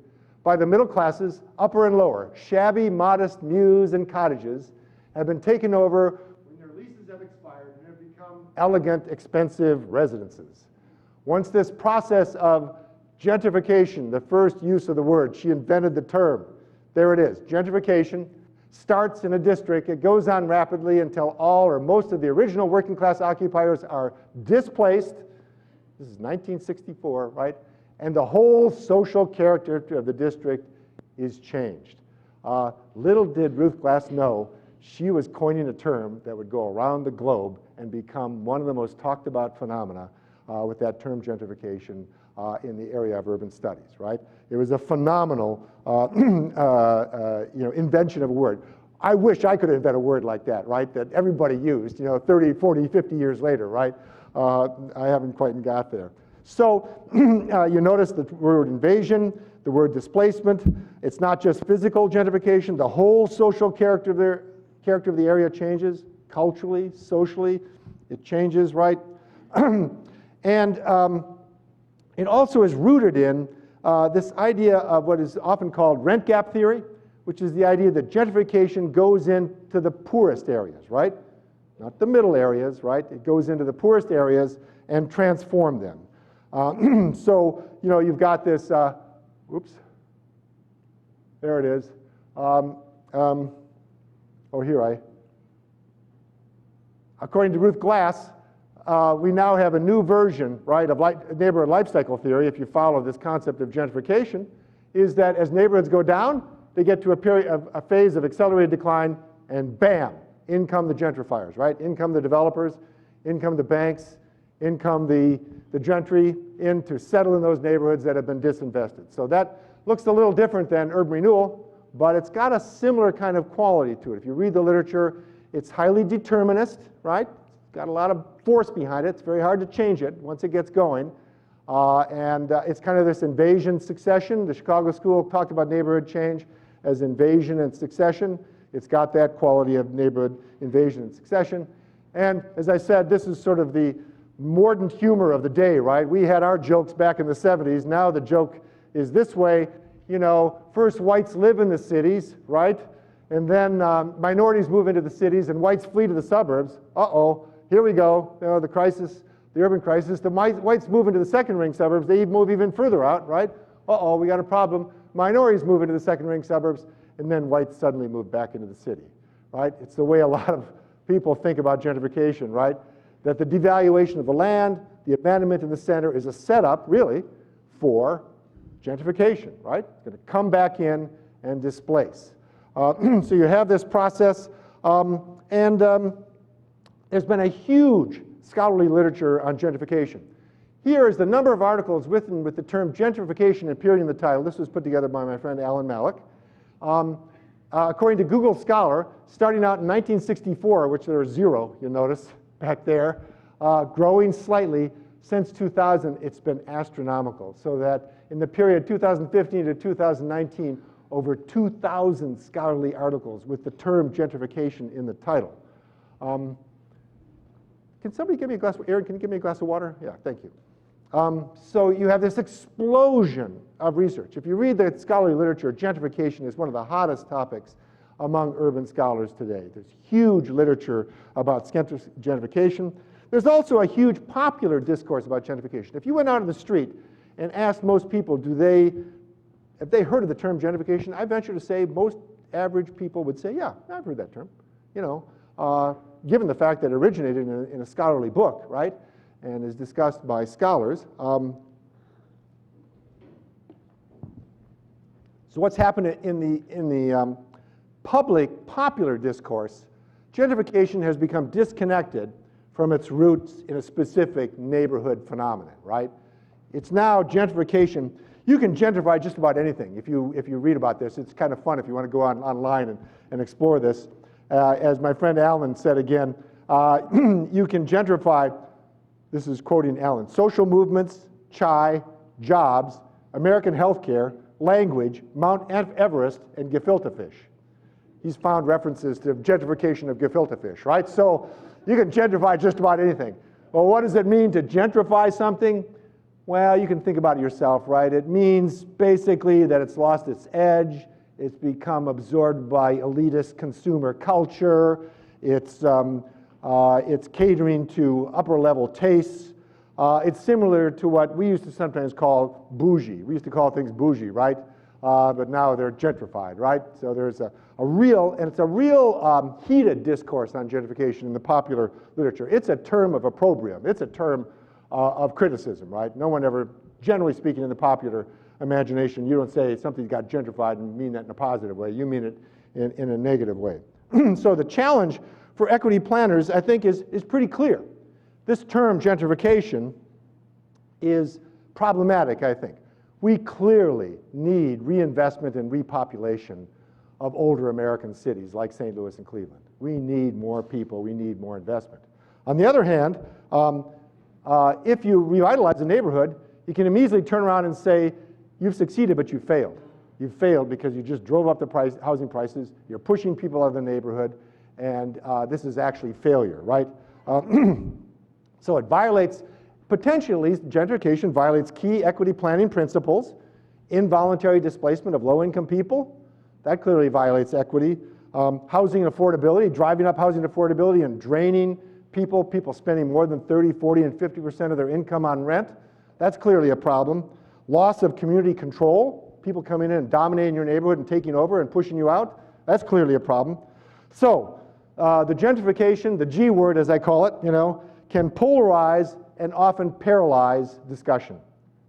Speaker 3: by the middle classes, upper and lower. Shabby, modest mews and cottages have been taken over when their leases have expired and have become elegant, expensive residences. Once this process of gentrification, the first use of the word, she invented the term, there it is, gentrification, starts in a district. It goes on rapidly until all or most of the original working class occupiers are displaced. This is 1964, right? And the whole social character of the district is changed. Little did Ruth Glass know she was coining a term that would go around the globe and become one of the most talked about phenomena with that term gentrification in the area of urban studies, right? It was a phenomenal invention of a word. I wish I could invent a word like that, right, that everybody used, 30, 40, 50 years later, right? I haven't quite got there. So you notice the word invasion, the word displacement. It's not just physical gentrification. The whole social character of the area changes, culturally, socially. It changes, right? And it also is rooted in this idea of what is often called rent gap theory, which is the idea that gentrification goes into the poorest areas, right? Not the middle areas, right? It goes into the poorest areas and transform them. So, you've got this, oops, there it is. According to Ruth Glass, we now have a new version, right, of neighborhood life cycle theory, if you follow this concept of gentrification, is that as neighborhoods go down, they get to a phase of accelerated decline, and bam, in come the gentrifiers, right? In come the developers, in come the banks, in come the gentry in to settle in those neighborhoods that have been disinvested. So that looks a little different than urban renewal, but it's got a similar kind of quality to it. If you read the literature, it's highly determinist, right? It's got a lot of force behind it. It's very hard to change it once it gets going. It's kind of this invasion succession. The Chicago School talked about neighborhood change as invasion and succession. It's got that quality of neighborhood invasion and succession. And as I said, this is sort of the mordant humor of the day, right? We had our jokes back in the 70s. Now the joke is this way. First whites live in the cities, right? And then minorities move into the cities and whites flee to the suburbs. Uh-oh, here we go. The crisis, the urban crisis. The whites move into the second ring suburbs. They move even further out, right? Uh-oh, we got a problem. Minorities move into the second ring suburbs, and then whites suddenly move back into the city, right? It's the way a lot of people think about gentrification, right? That the devaluation of the land, the abandonment in the center is a setup, really, for gentrification, right? It's going to come back in and displace. So you have this process, and there's been a huge scholarly literature on gentrification. Here is the number of articles written with the term gentrification appearing in the title. This was put together by my friend Alan Malik. According to Google Scholar, starting out in 1964, which there was 0, you'll notice back there, growing slightly. Since 2000, it's been astronomical. So that in the period 2015 to 2019, over 2,000 scholarly articles with the term gentrification in the title. Can somebody give me a glass of, Aaron, can you give me a glass of water? Yeah, thank you. So you have this explosion of research. If you read the scholarly literature, gentrification is one of the hottest topics among urban scholars today. There's huge literature about gentrification. There's also a huge popular discourse about gentrification. If you went out on the street and asked most people, have they heard of the term gentrification, I venture to say most average people would say, yeah, I've heard that term. You know, given the fact that it originated in a scholarly book, right, and is discussed by scholars. So what's happened in the public popular discourse? Gentrification has become disconnected from its roots in a specific neighborhood phenomenon, right? It's now gentrification. You can gentrify just about anything. If you read about this, it's kind of fun if you want to go online and explore this. As my friend Alan said again, you can gentrify, this is quoting Alan, social movements, chai, jobs, American healthcare, language, Mount Everest, and gefilte fish. He's found references to gentrification of gefilte fish, right? So you can gentrify just about anything. Well, what does it mean to gentrify something? Well, you can think about it yourself, right? It means basically that it's lost its edge. It's become absorbed by elitist consumer culture. It's catering to upper level tastes. It's similar to what we used to sometimes call bougie. We used to call things bougie, right? But now they're gentrified, right? So there's a real heated discourse on gentrification in the popular literature. It's a term of opprobrium. It's a term of criticism, right? No one ever, generally speaking, in the popular imagination, you don't say something got gentrified and mean that in a positive way. You mean it in a negative way. So the challenge for equity planners, I think, is pretty clear. This term, gentrification, is problematic, I think. We clearly need reinvestment and repopulation of older American cities like St. Louis and Cleveland. We need more people. We need more investment. On the other hand, if you revitalize a neighborhood, you can immediately turn around and say, you've succeeded, but you failed. You failed because you just drove up the housing prices, you're pushing people out of the neighborhood, and this is actually failure, right? So it violates, potentially, gentrification violates key equity planning principles, involuntary displacement of low-income people, that clearly violates equity, housing affordability, driving up housing affordability and draining people spending more than 30, 40, and 50% of their income on rent, that's clearly a problem. Loss of community control, people coming in and dominating your neighborhood and taking over and pushing you out, that's clearly a problem. So the gentrification, the G word as I call it, you know, can polarize and often paralyze discussion,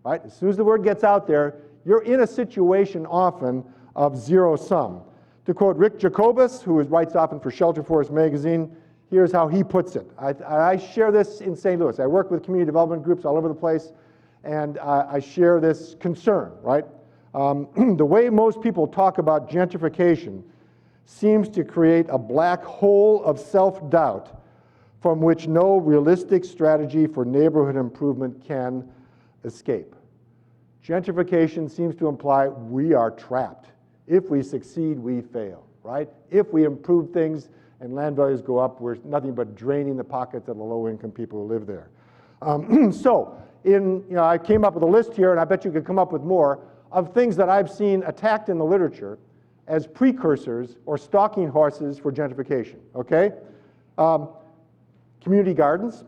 Speaker 3: right? As soon as the word gets out there, you're in a situation often of zero sum. To quote Rick Jacobus, who writes often for Shelter Force magazine, here's how he puts it. I share this in St. Louis. I work with community development groups all over the place, and I share this concern, right? The way most people talk about gentrification seems to create a black hole of self-doubt from which no realistic strategy for neighborhood improvement can escape. Gentrification seems to imply we are trapped. If we succeed, we fail, right? If we improve things and land values go up, we're nothing but draining the pockets of the low-income people who live there. I came up with a list here, and I bet you could come up with more, of things that I've seen attacked in the literature as precursors or stalking horses for gentrification, okay? Community gardens,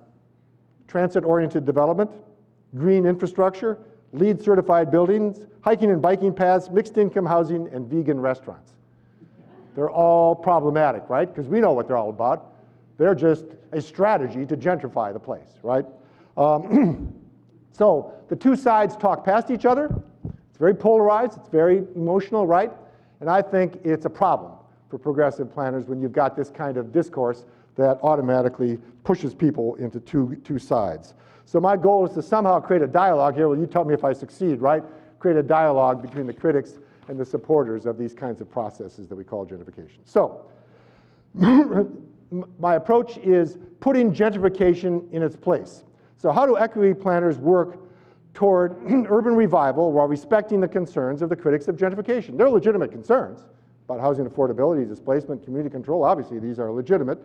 Speaker 3: transit-oriented development, green infrastructure, LEED certified buildings, hiking and biking paths, mixed income housing, and vegan restaurants. They're all problematic, right? Because we know what they're all about. They're just a strategy to gentrify the place, right? So the two sides talk past each other. It's very polarized. It's very emotional, right? And I think it's a problem for progressive planners when you've got this kind of discourse that automatically pushes people into two sides. So my goal is to somehow create a dialogue here. Well, you tell me if I succeed, right? Create a dialogue between the critics and the supporters of these kinds of processes that we call gentrification. So my approach is putting gentrification in its place. So how do equity planners work toward urban revival while respecting the concerns of the critics of gentrification? They're legitimate concerns about housing affordability, displacement, community control. Obviously, these are legitimate.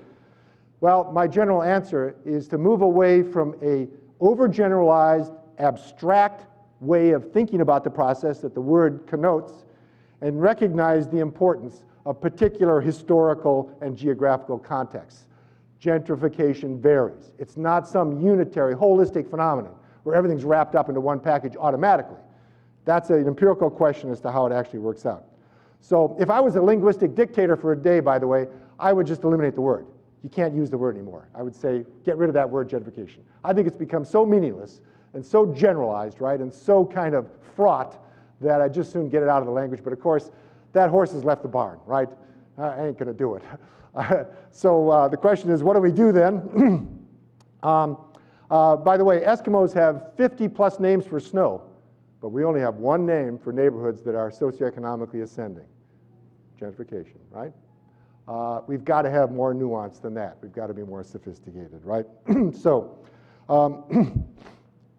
Speaker 3: Well, my general answer is to move away from a overgeneralized, abstract way of thinking about the process that the word connotes and recognize the importance of particular historical and geographical contexts. Gentrification varies. It's not some unitary, holistic phenomenon where everything's wrapped up into one package automatically. That's an empirical question as to how it actually works out. So if I was a linguistic dictator for a day, by the way, I would just eliminate the word. You can't use the word anymore. I would say, get rid of that word gentrification. I think it's become so meaningless and so generalized, right, and so kind of fraught that I'd just soon get it out of the language. But of course, that horse has left the barn, right? I ain't gonna do it. So the question is, what do we do then? By the way, Eskimos have 50 plus names for snow, but we only have one name for neighborhoods that are socioeconomically ascending. Gentrification, right? We've got to have more nuance than that. We've got to be more sophisticated, right? So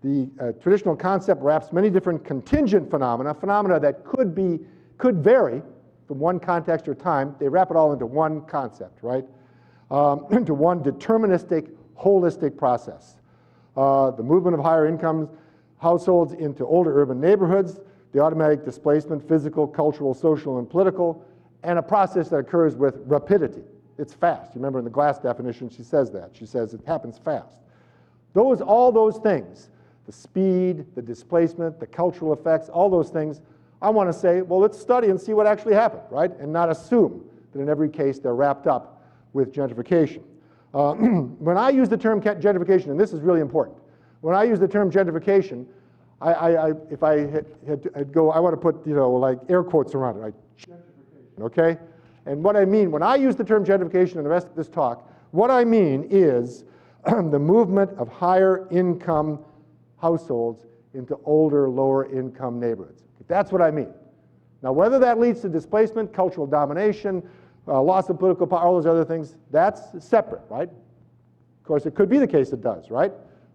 Speaker 3: the traditional concept wraps many different contingent phenomena that could vary from one context or time. They wrap it all into one concept, right? Into one deterministic, holistic process. The movement of higher income households into older urban neighborhoods, the automatic displacement, physical, cultural, social, and political, and a process that occurs with rapidity. It's fast. You remember in the Glass definition, she says that. She says it happens fast. All those things, the speed, the displacement, the cultural effects, all those things, I want to say, well, let's study and see what actually happened, right? And not assume that in every case they're wrapped up with gentrification. When I use the term gentrification, and this is really important, when I use the term gentrification, if I had go, I want to put, like air quotes around it, right? Gentrification, okay? And what I mean, when I use the term gentrification in the rest of this talk, what I mean is the movement of higher income households into older, lower income neighborhoods. That's what I mean. Now, whether that leads to displacement, cultural domination, loss of political power, all those other things, that's separate, right? Of course, it could be the case it does, right?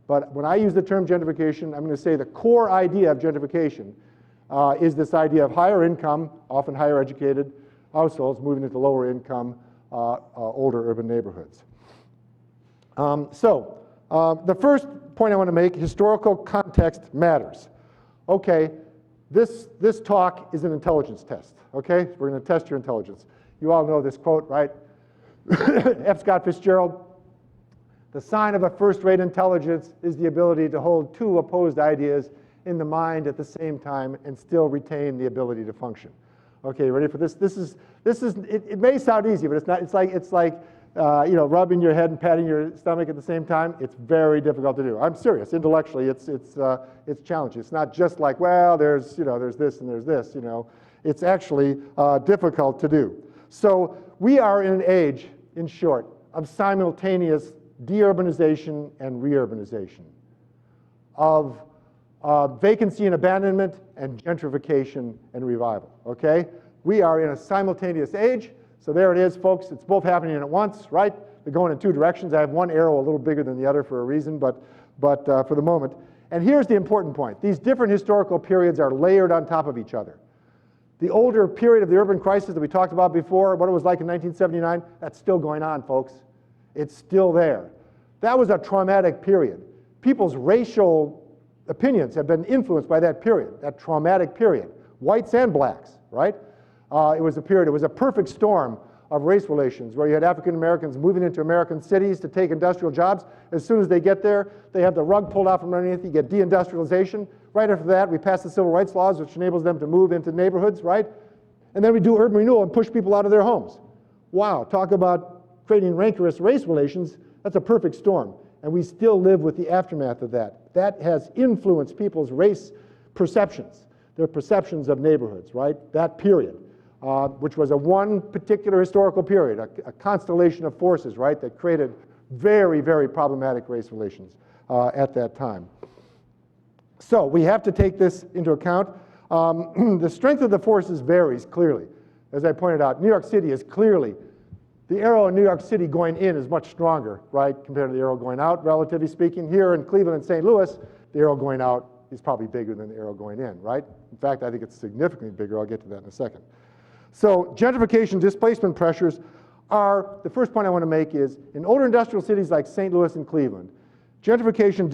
Speaker 3: But when I use the term gentrification, I'm going to say the core idea of gentrification is this idea of higher income, often higher educated households moving into lower income, older urban neighborhoods. The first point I want to make, historical context matters. Okay, this talk is an intelligence test, okay? We're going to test your intelligence. You all know this quote, right? F. Scott Fitzgerald, the sign of a first-rate intelligence is the ability to hold two opposed ideas in the mind at the same time and still retain the ability to function. Okay, ready for this? It may sound easy, but it's not. It's like rubbing your head and patting your stomach at the same time. It's very difficult to do. I'm serious. Intellectually, it's challenging. It's not just like, well, there's this and there's this. It's actually difficult to do. So we are in an age, in short, of simultaneous de-urbanization and re-urbanization, of vacancy and abandonment and gentrification and revival, okay? We are in a simultaneous age, so there it is, folks. It's both happening at once, right? They're going in two directions. I have one arrow a little bigger than the other for a reason, but for the moment. And here's the important point. These different historical periods are layered on top of each other. The older period of the urban crisis that we talked about before, what it was like in 1979, that's still going on, folks. It's still there. That was a traumatic period. People's racial opinions have been influenced by that period, that traumatic period. Whites and blacks, right? It was a perfect storm of race relations where you had African Americans moving into American cities to take industrial jobs. As soon as they get there, they have the rug pulled out from underneath. You get deindustrialization. Right after that, we pass the civil rights laws, which enables them to move into neighborhoods, right? And then we do urban renewal and push people out of their homes. Wow, talk about creating rancorous race relations. That's a perfect storm. And we still live with the aftermath of that. That has influenced people's race perceptions, their perceptions of neighborhoods, right? That period, which was one particular historical period, a constellation of forces, right, that created very, very problematic race relations at that time. So we have to take this into account. The strength of the forces varies clearly. As I pointed out, New York City is clearly, the arrow in New York City going in is much stronger, right, compared to the arrow going out, relatively speaking. Here in Cleveland and St. Louis, the arrow going out is probably bigger than the arrow going in, right? In fact, I think it's significantly bigger. I'll get to that in a second. So gentrification displacement pressures are, the first point I want to make is, in older industrial cities like St. Louis and Cleveland, gentrification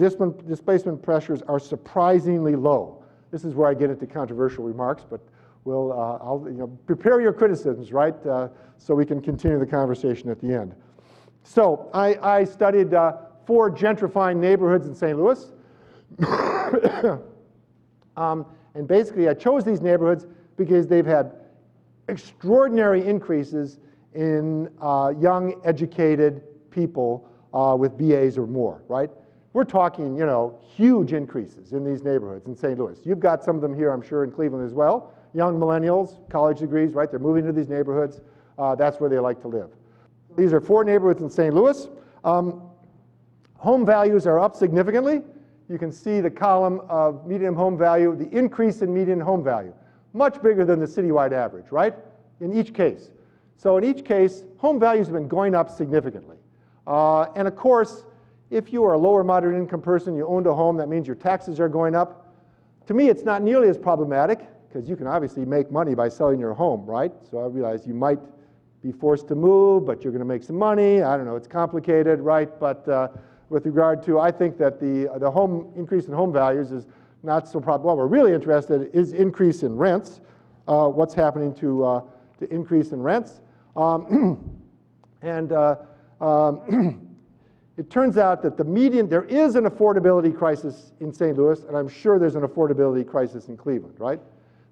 Speaker 3: displacement pressures are surprisingly low. This is where I get into controversial remarks, but I'll prepare your criticisms, right? So we can continue the conversation at the end. So I studied 4 gentrifying neighborhoods in St. Louis. And basically I chose these neighborhoods because they've had extraordinary increases in young, educated people with BAs or more, right? We're talking, huge increases in these neighborhoods in St. Louis. You've got some of them here, I'm sure, in Cleveland as well. Young millennials, college degrees, right? They're moving to these neighborhoods. That's where they like to live. These are 4 neighborhoods in St. Louis. Home values are up significantly. You can see the column of median home value, the increase in median home value, much bigger than the citywide average, right? In each case. So in each case, home values have been going up significantly. And of course, if you are a lower moderate income person, you owned a home, that means your taxes are going up. To me, it's not nearly as problematic, because you can obviously make money by selling your home, right? So I realize you might be forced to move, but you're going to make some money. I don't know, it's complicated, right? But with regard to, I think that the home increase in home values is not so problem. What we're really interested in is increase in rents. What's happening to the increase in rents? It turns out that there is an affordability crisis in St. Louis, and I'm sure there's an affordability crisis in Cleveland, right?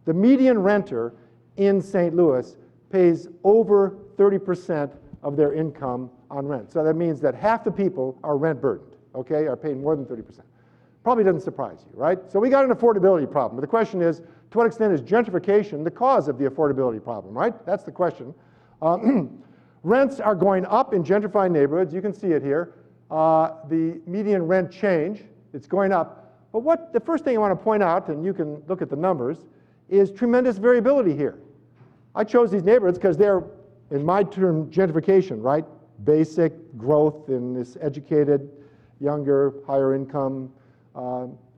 Speaker 3: The median renter in St. Louis pays over 30% of their income on rent. So that means that half the people are rent burdened, okay, are paying more than 30%. Probably doesn't surprise you, right? So we got an affordability problem. But the question is, to what extent is gentrification the cause of the affordability problem, right? That's the question. Rents are going up in gentrified neighborhoods. You can see it here. The median rent change, it's going up. But the first thing I want to point out, and you can look at the numbers, is tremendous variability here. I chose these neighborhoods because they're, in my term, gentrification, right? Basic growth in this educated, younger, higher income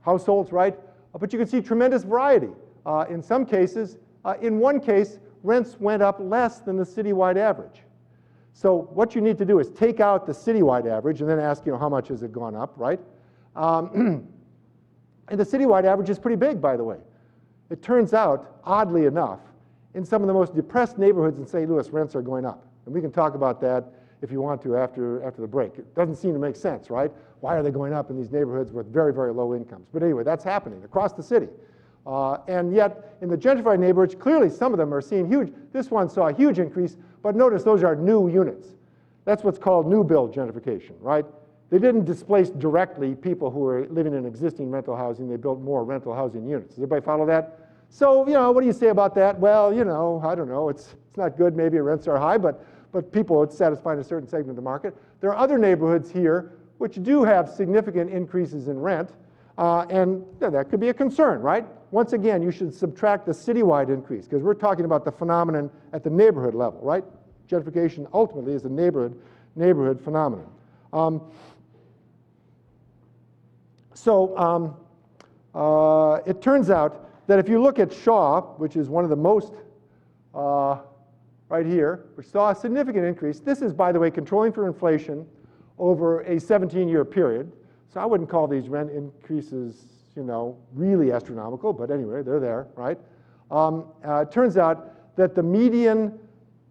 Speaker 3: households, right? But you can see tremendous variety. In some cases, in one case, rents went up less than the citywide average. So what you need to do is take out the citywide average and then ask, how much has it gone up, right? And the citywide average is pretty big, by the way. It turns out, oddly enough, in some of the most depressed neighborhoods in St. Louis, rents are going up. And we can talk about that if you want to after the break. It doesn't seem to make sense, right? Why are they going up in these neighborhoods with very, very low incomes? But anyway, that's happening across the city. And yet, in the gentrified neighborhoods, clearly some of them are seeing huge. This one saw a huge increase, but notice those are new units. That's what's called new build gentrification, right? They didn't displace directly people who were living in existing rental housing. They built more rental housing units. Does everybody follow that? So, what do you say about that? Well, I don't know. It's not good. Maybe rents are high, but people, it's satisfying a certain segment of the market. There are other neighborhoods here which do have significant increases in rent, and that could be a concern, right? Once again, you should subtract the citywide increase, because we're talking about the phenomenon at the neighborhood level, right? Gentrification ultimately is a neighborhood phenomenon. It turns out that if you look at Shaw, which is one of the most, right here, which saw a significant increase. This is, by the way, controlling for inflation over a 17-year period. So I wouldn't call these rent increases, really astronomical, but anyway, they're there, right? It turns out that the median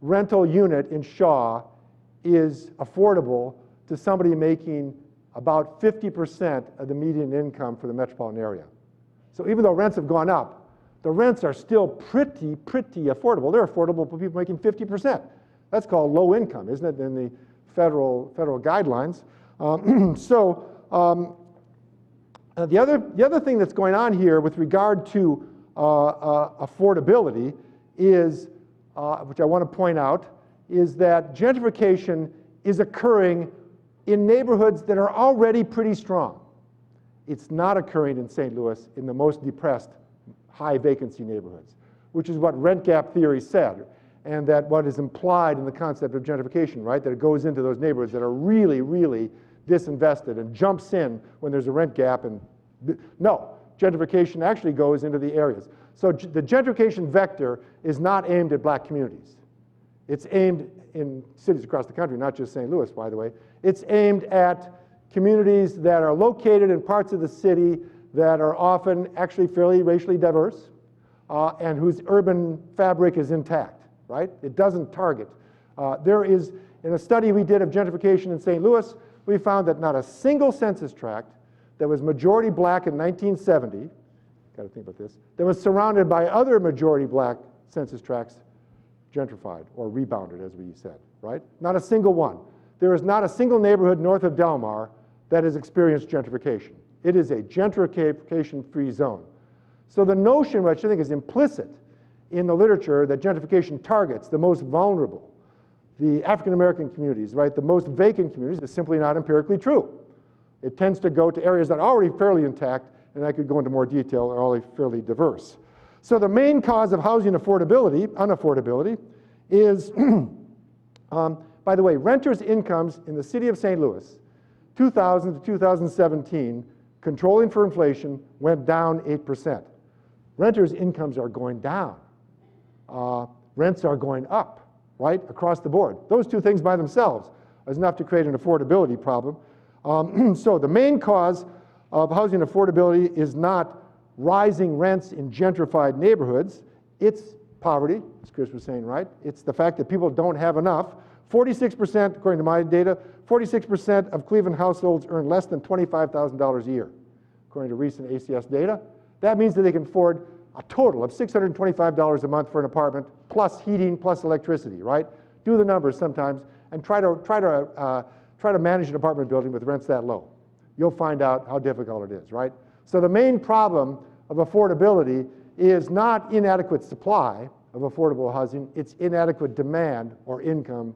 Speaker 3: rental unit in Shaw is affordable to somebody making about 50% of the median income for the metropolitan area. So even though rents have gone up, the rents are still pretty affordable. They're affordable for people making 50%. That's called low income, isn't it, in the federal guidelines? The other thing that's going on here with regard to affordability is, which I want to point out, is that gentrification is occurring in neighborhoods that are already pretty strong. It's not occurring in St. Louis in the most depressed, high vacancy neighborhoods, which is what rent gap theory said, and that what is implied in the concept of gentrification, right? That it goes into those neighborhoods that are really, really disinvested and jumps in when there's a rent gap. And no, gentrification actually goes into the areas. So the gentrification vector is not aimed at black communities. It's aimed in cities across the country, not just St. Louis, by the way. It's aimed at communities that are located in parts of the city that are often actually fairly racially diverse and whose urban fabric is intact, right? It doesn't target. There is, in a study we did of gentrification in St. Louis, we found that not a single census tract that was majority black in 1970, got to think about this, that was surrounded by other majority black census tracts gentrified or rebounded, as we said, right? Not a single one. There is not a single neighborhood north of Del Mar that has experienced gentrification. It is a gentrification-free zone. So the notion, which I think is implicit in the literature, that gentrification targets the most vulnerable, the African-American communities, right, the most vacant communities, is simply not empirically true. It tends to go to areas that are already fairly intact, and I could go into more detail, are already fairly diverse. So the main cause of housing unaffordability, is, by the way, renters' incomes in the city of St. Louis, 2000 to 2017, controlling for inflation, went down 8%. Renters' incomes are going down. Rents are going up, right, across the board. Those two things by themselves is enough to create an affordability problem. So the main cause of housing affordability is not rising rents in gentrified neighborhoods. It's poverty, as Chris was saying, right? It's the fact that people don't have enough. 46%, according to my data, 46% of Cleveland households earn less than $25,000 a year, according to recent ACS data. That means that they can afford a total of $625 a month for an apartment, plus heating, plus electricity, right? Do the numbers sometimes, and try to manage an apartment building with rents that low. You'll find out how difficult it is, right? So the main problem of affordability is not inadequate supply of affordable housing, it's inadequate demand or income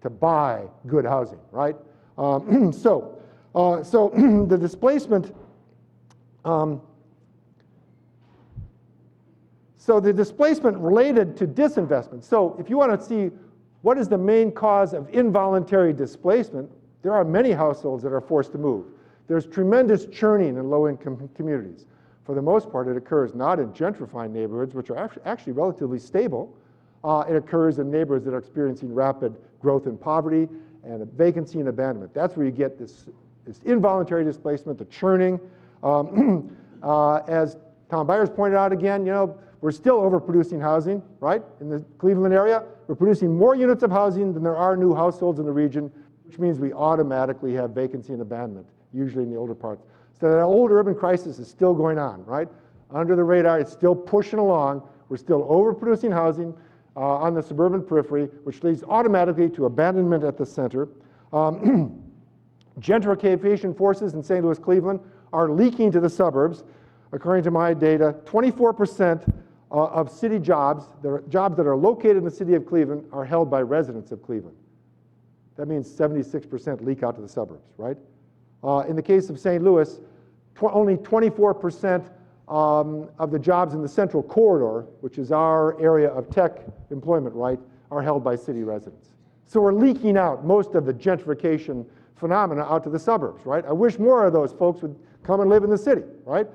Speaker 3: to buy good housing, right? So the displacement, so the displacement related to disinvestment. So if you want to see what is the main cause of involuntary displacement, there are many households that are forced to move. There's tremendous churning in low-income communities. For the most part, it occurs not in gentrified neighborhoods, which are actually relatively stable. It occurs in neighborhoods that are experiencing rapid growth in poverty and vacancy and abandonment. That's where you get this involuntary displacement, the churning. As Tom Byers pointed out again, you know, we're still overproducing housing, right? In the Cleveland area, we're producing more units of housing than there are new households in the region, which means we automatically have vacancy and abandonment, usually in the older parts. So that old urban crisis is still going on, right? Under the radar, it's still pushing along. We're still overproducing housing on the suburban periphery, which leads automatically to abandonment at the center. Gentrification forces in St. Louis, Cleveland are leaking to the suburbs. According to my data, 24% of city jobs that are located in the city of Cleveland are held by residents of Cleveland. That means 76% leak out to the suburbs, right? In the case of St. Louis, only 24% of the jobs in the central corridor, which is our area of tech employment, right, are held by city residents. So we're leaking out most of the gentrification phenomena out to the suburbs, right? I wish more of those folks would come and live in the city, right?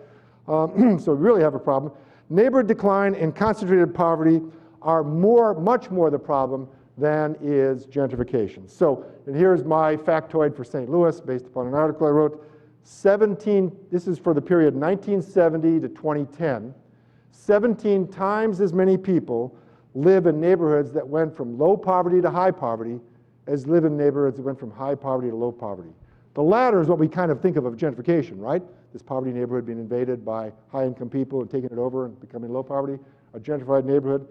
Speaker 3: So we really have a problem. Neighborhood decline and concentrated poverty are much more the problem than is gentrification. So, and here's my factoid for St. Louis based upon an article I wrote. This is for the period 1970 to 2010, 17 times as many people live in neighborhoods that went from low poverty to high poverty as live in neighborhoods that went from high poverty to low poverty. The latter is what we kind of think of gentrification, right? This poverty neighborhood being invaded by high-income people and taking it over and becoming low poverty. A gentrified neighborhood,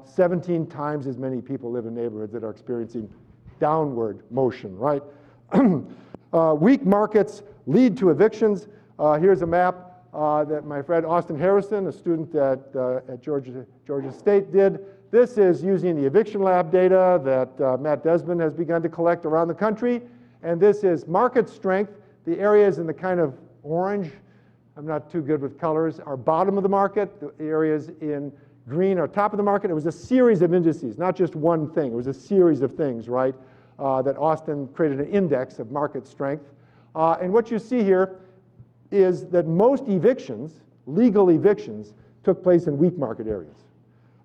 Speaker 3: 17 times as many people live in neighborhoods that are experiencing downward motion, right? Weak markets lead to evictions. Here's a map that my friend Austin Harrison, a student at Georgia State, did. This is using the eviction lab data that Matt Desmond has begun to collect around the country. And this is market strength. The areas in the kind of orange I'm not too good with colors, are bottom of the market. The areas in green are top of the market. It was a series of indices, not just one thing. It was a series of things, right, that Austin created an index of market strength. And what you see here is that most evictions, legal evictions, took place in weak market areas.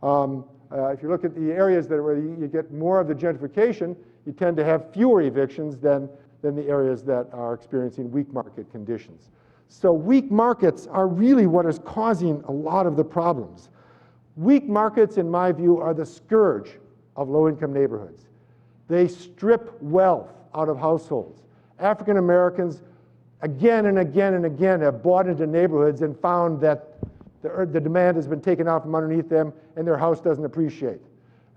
Speaker 3: If you look at the areas that where you get more of the gentrification, you tend to have fewer evictions than the areas that are experiencing weak market conditions. So weak markets are really what is causing a lot of the problems. Weak markets, in my view, are the scourge of low-income neighborhoods. They strip wealth out of households. African Americans, again and again and again, have bought into neighborhoods and found that the demand has been taken out from underneath them and their house doesn't appreciate.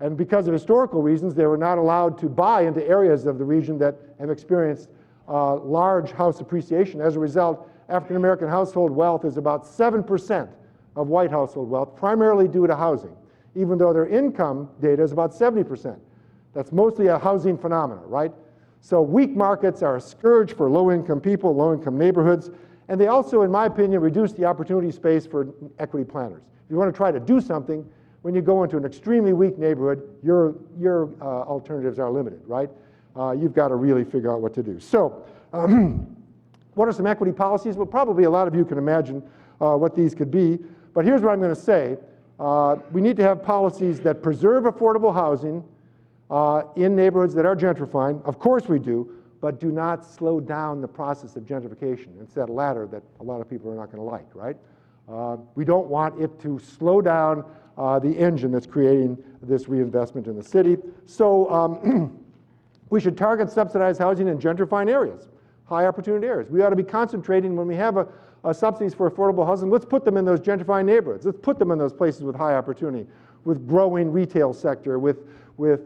Speaker 3: And because of historical reasons, they were not allowed to buy into areas of the region that have experienced large house appreciation. As a result, African American household wealth is about 7% of white household wealth, primarily due to housing, even though their income data is about 70%. That's mostly a housing phenomenon, right? So weak markets are a scourge for low-income people, low-income neighborhoods, and they also, in my opinion, reduce the opportunity space for equity planners. If you want to try to do something, when you go into an extremely weak neighborhood, your alternatives are limited, right? You've got to really figure out what to do. So, what are some equity policies? Well, probably a lot of you can imagine what these could be, but here's what I'm going to say. We need to have policies that preserve affordable housing in neighborhoods that are gentrifying. Of course we do, but do not slow down the process of gentrification. It's that latter that a lot of people are not going to like, right? We don't want it to slow down the engine that's creating this reinvestment in the city. So we should target subsidized housing in gentrifying areas, high opportunity areas. We ought to be concentrating when we have subsidies for affordable housing. Let's put them in those gentrifying neighborhoods. Let's put them in those places with high opportunity, with growing retail sector, with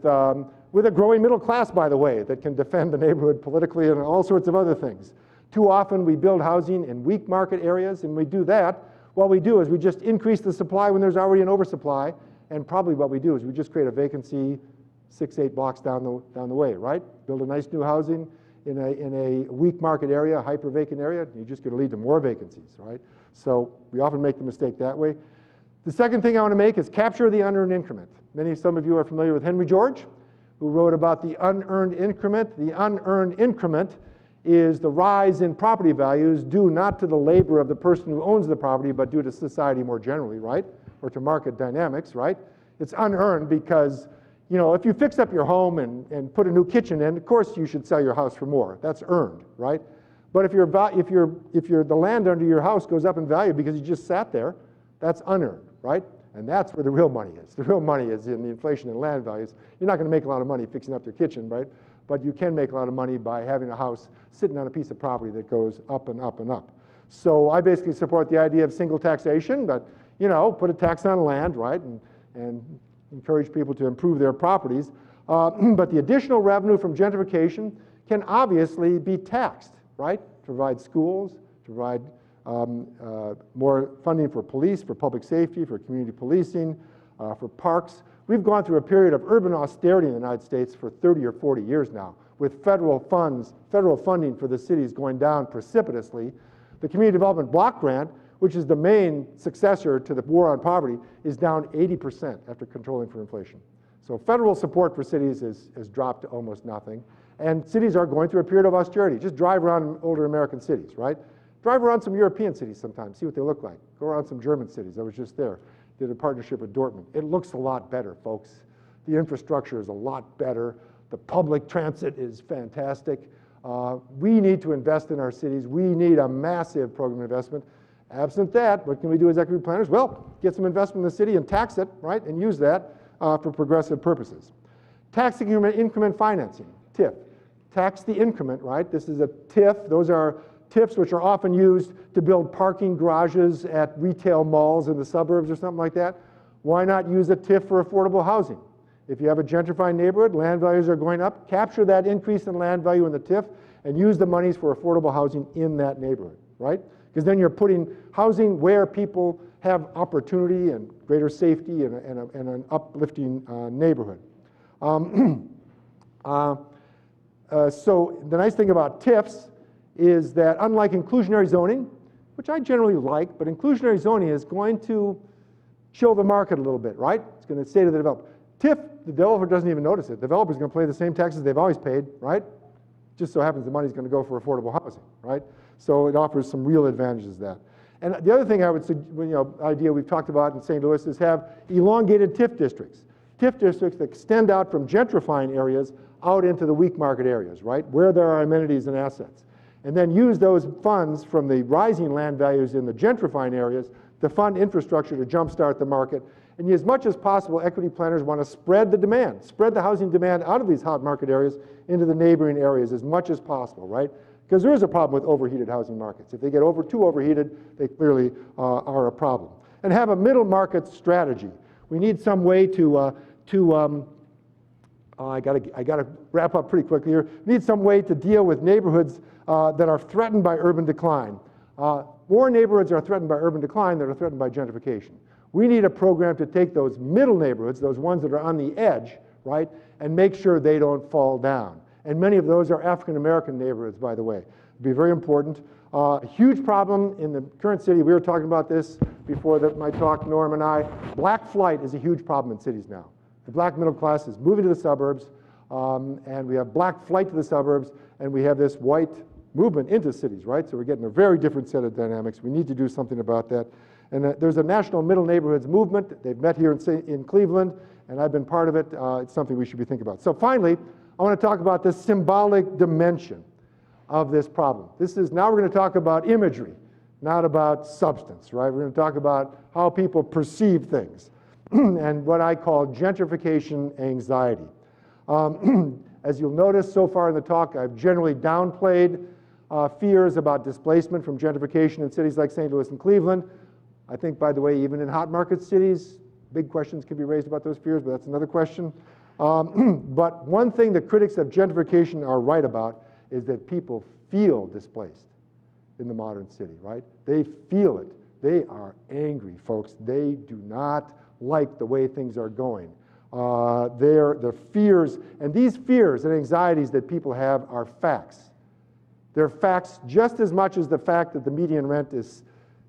Speaker 3: a growing middle class, by the way, that can defend the neighborhood politically and all sorts of other things. Too often we build housing in weak market areas, and we do that. What we do is we just increase the supply when there's already an oversupply, and probably what we do is we just create a vacancy 6-8 blocks down the way, right? Build a nice new housing in a weak market area, a hyper vacant area, you're just going to lead to more vacancies, right? So we often make the mistake that way. The second thing I want to make is capture the unearned increment. Some of you are familiar with Henry George, who wrote about the unearned increment. The unearned increment is the rise in property values due not to the labor of the person who owns the property, but due to society more generally, right? Or to market dynamics, right? It's unearned because, you know, if you fix up your home and put a new kitchen in, of course you should sell your house for more. That's earned, right? But if the land under your house goes up in value because you just sat there, that's unearned, right? And that's where the real money is. The real money is in the inflation in land values. You're not going to make a lot of money fixing up your kitchen, right? But you can make a lot of money by having a house sitting on a piece of property that goes up and up and up. So I basically support the idea of single taxation, but, you know, put a tax on land, right? And encourage people to improve their properties. But the additional revenue from gentrification can obviously be taxed, right? To provide schools, to provide more funding for police, for public safety, for community policing, for parks. We've gone through a period of urban austerity in the United States for 30 or 40 years now, with federal funding for the cities going down precipitously. The Community Development Block Grant, which is the main successor to the war on poverty, is down 80% after controlling for inflation. So federal support for cities has dropped to almost nothing. And cities are going through a period of austerity. Just drive around older American cities, right? Drive around some European cities sometimes, see what they look like. Go around some German cities. I was just there. Did a partnership with Dortmund. It looks a lot better, folks. The infrastructure is a lot better. The public transit is fantastic. We need to invest in our cities. We need a massive program investment. Absent that, what can we do as equity planners? Well, get some investment in the city and tax it, right? And use that for progressive purposes. Tax increment financing, TIF. Tax the increment, right? This is a TIF. Those are TIFs which are often used to build parking garages at retail malls in the suburbs or something like that. Why not use a TIF for affordable housing? If you have a gentrified neighborhood, land values are going up, capture that increase in land value in the TIF and use the monies for affordable housing in that neighborhood, right? Because then you're putting housing where people have opportunity and greater safety and an uplifting neighborhood. So the nice thing about TIFs is that unlike inclusionary zoning, which I generally like, but inclusionary zoning is going to chill the market a little bit, right? It's going to say to the developer, TIF, the developer doesn't even notice it. The developer's going to pay the same taxes they've always paid, right? Just so happens the money's going to go for affordable housing, right? So it offers some real advantages to that. And the other thing I would, idea we've talked about in St. Louis is have elongated TIF districts. TIF districts that extend out from gentrifying areas out into the weak market areas, right? Where there are amenities and assets. And then use those funds from the rising land values in the gentrifying areas to fund infrastructure to jumpstart the market. And as much as possible, equity planners want to spread the demand, spread the housing demand out of these hot market areas into the neighboring areas as much as possible, right? Because there is a problem with overheated housing markets. If they get too overheated, they clearly are a problem. And have a middle market strategy. We need some way to I gotta wrap up pretty quickly here. We need some way to deal with neighborhoods that are threatened by urban decline. More neighborhoods are threatened by urban decline than are threatened by gentrification. We need a program to take those middle neighborhoods, those ones that are on the edge, right, and make sure they don't fall down. And many of those are African-American neighborhoods, by the way. It'd be very important. A huge problem in the current city, we were talking about this before my talk, Norm and I. Black flight is a huge problem in cities now. The black middle class is moving to the suburbs, and we have black flight to the suburbs, and we have this white movement into cities, right? So we're getting a very different set of dynamics. We need to do something about that. And there's a national middle neighborhoods movement. They've met here in Cleveland, and I've been part of it. It's something we should be thinking about. So finally, I want to talk about the symbolic dimension of this problem. Now we're going to talk about imagery, not about substance, right? We're going to talk about how people perceive things and what I call gentrification anxiety. As you'll notice so far in the talk, I've generally downplayed fears about displacement from gentrification in cities like St. Louis and Cleveland. I think, by the way, even in hot market cities, big questions can be raised about those fears, but that's another question. But one thing the critics of gentrification are right about is that people feel displaced in the modern city, right? They feel it. They are angry, folks. They do not like the way things are going. Their fears, and these fears and anxieties that people have are facts. They're facts just as much as the fact that the median rent is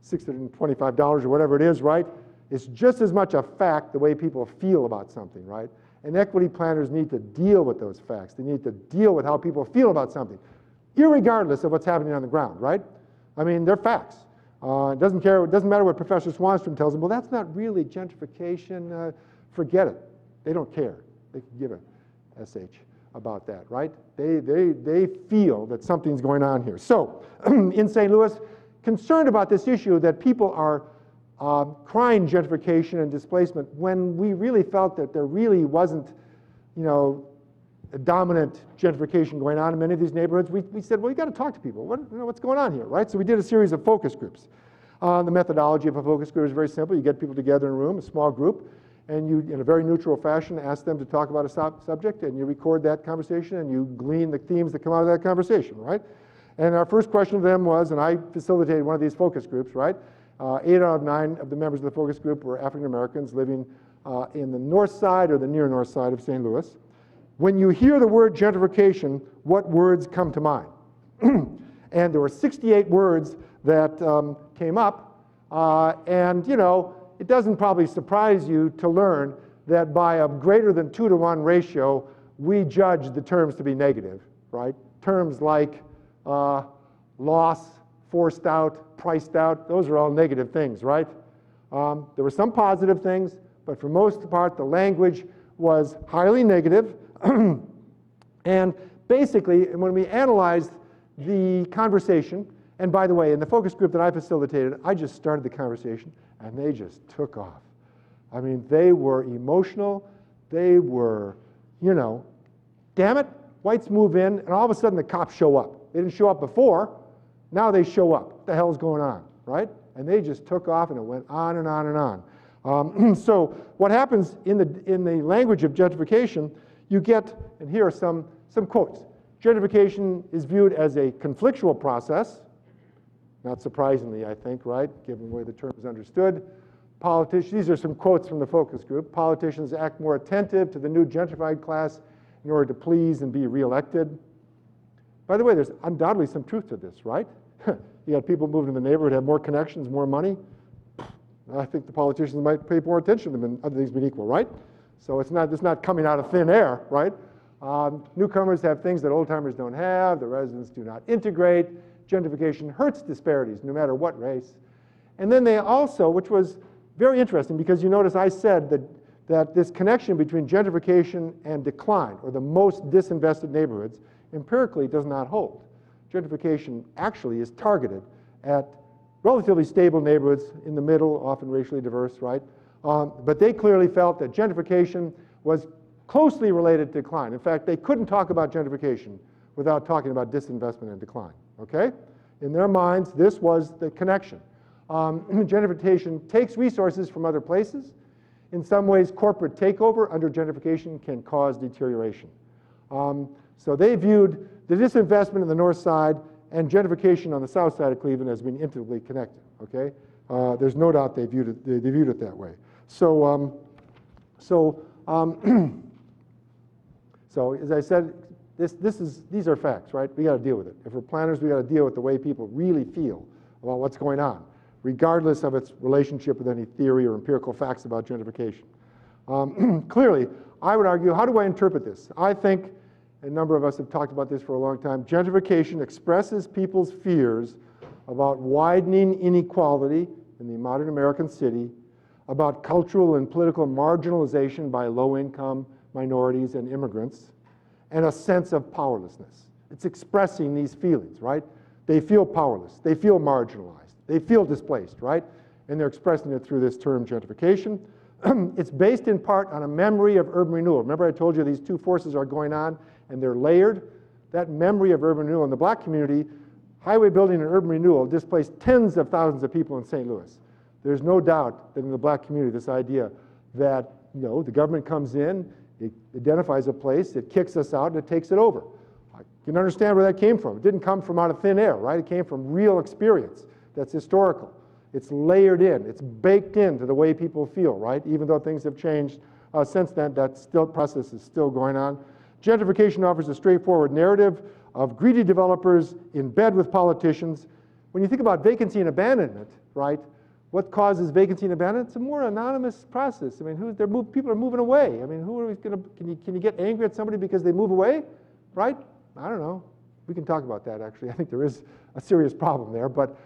Speaker 3: $625 or whatever it is, right? It's just as much a fact the way people feel about something, right? And equity planners need to deal with those facts. They need to deal with how people feel about something, irregardless of what's happening on the ground, right? I mean, they're facts. It doesn't matter what Professor Swanson tells them. Well, that's not really gentrification. Forget it. They don't care. They can give a SH about that, right? They feel that something's going on here. So, in St. Louis, concerned about this issue that people are crying gentrification and displacement when we really felt that there really wasn't, a dominant gentrification going on in many of these neighborhoods. We said, well, you got to talk to people. What's going on here, right? So we did a series of focus groups. The methodology of a focus group is very simple. You get people together in a room, a small group, and you, in a very neutral fashion, ask them to talk about a subject, and you record that conversation, and you glean the themes that come out of that conversation, right? And our first question to them was, and I facilitated one of these focus groups, right? 8 out of 9 of the members of the focus group were African Americans living in the north side or the near north side of St. Louis. When you hear the word gentrification, what words come to mind? And there were 68 words that came up, and it doesn't probably surprise you to learn that by a greater than 2-to-1 ratio, we judge the terms to be negative, right? Terms like loss, forced out, priced out, those are all negative things, right? There were some positive things, but for most part, the language was highly negative. And basically, when we analyzed the conversation, and by the way, in the focus group that I facilitated, I just started the conversation, and they just took off. I mean, they were emotional. They were, damn it, whites move in, and all of a sudden the cops show up. They didn't show up before. Now they show up. What the hell's going on, right? And they just took off, and it went on and on and on. So what happens in the language of gentrification, you get, and here are some quotes. Gentrification is viewed as a conflictual process, not surprisingly, I think, right, given the way the term is understood. These are some quotes from the focus group. Politicians act more attentive to the new gentrified class in order to please and be reelected. By the way, there's undoubtedly some truth to this, right? You got people moving to the neighborhood, have more connections, more money. I think the politicians might pay more attention to them, and other things being equal, right? So it's not coming out of thin air, right? Newcomers have things that old-timers don't have. The residents do not integrate. Gentrification hurts disparities, no matter what race. And then they also, which was very interesting, because you notice I said that this connection between gentrification and decline, or the most disinvested neighborhoods, empirically does not hold. Gentrification actually is targeted at relatively stable neighborhoods in the middle, often racially diverse, right? But they clearly felt that gentrification was closely related to decline. In fact, they couldn't talk about gentrification without talking about disinvestment and decline, okay? In their minds, this was the connection. Gentrification takes resources from other places. In some ways, corporate takeover under gentrification can cause deterioration. So they viewed the disinvestment in the north side and gentrification on the south side of Cleveland as being intimately connected, okay? There's no doubt they viewed it that way. So as I said, these are facts, right? We got to deal with it. If we're planners, we got to deal with the way people really feel about what's going on, regardless of its relationship with any theory or empirical facts about gentrification. Clearly, I would argue, how do I interpret this? I think, a number of us have talked about this for a long time, gentrification expresses people's fears about widening inequality in the modern American city, about cultural and political marginalization by low-income minorities and immigrants, and a sense of powerlessness. It's expressing these feelings, right? They feel powerless, they feel marginalized, they feel displaced, right? And they're expressing it through this term gentrification. It's based in part on a memory of urban renewal. Remember I told you these two forces are going on and they're layered? That memory of urban renewal in the black community, highway building and urban renewal displaced tens of thousands of people in St. Louis. There's no doubt that in the black community, this idea that, you know, the government comes in, it identifies a place, it kicks us out, and it takes it over. I can understand where that came from. It didn't come from out of thin air, right? It came from real experience that's historical. It's layered in, it's baked into the way people feel, right? Even though things have changed since then, that process is still going on. Gentrification offers a straightforward narrative of greedy developers in bed with politicians. When you think about vacancy and abandonment, right? What causes vacancy and abandonment? It's a more anonymous process. I mean, people are moving away. I mean, who are we going to? Can you get angry at somebody because they move away, right? I don't know. We can talk about that. Actually, I think there is a serious problem there. But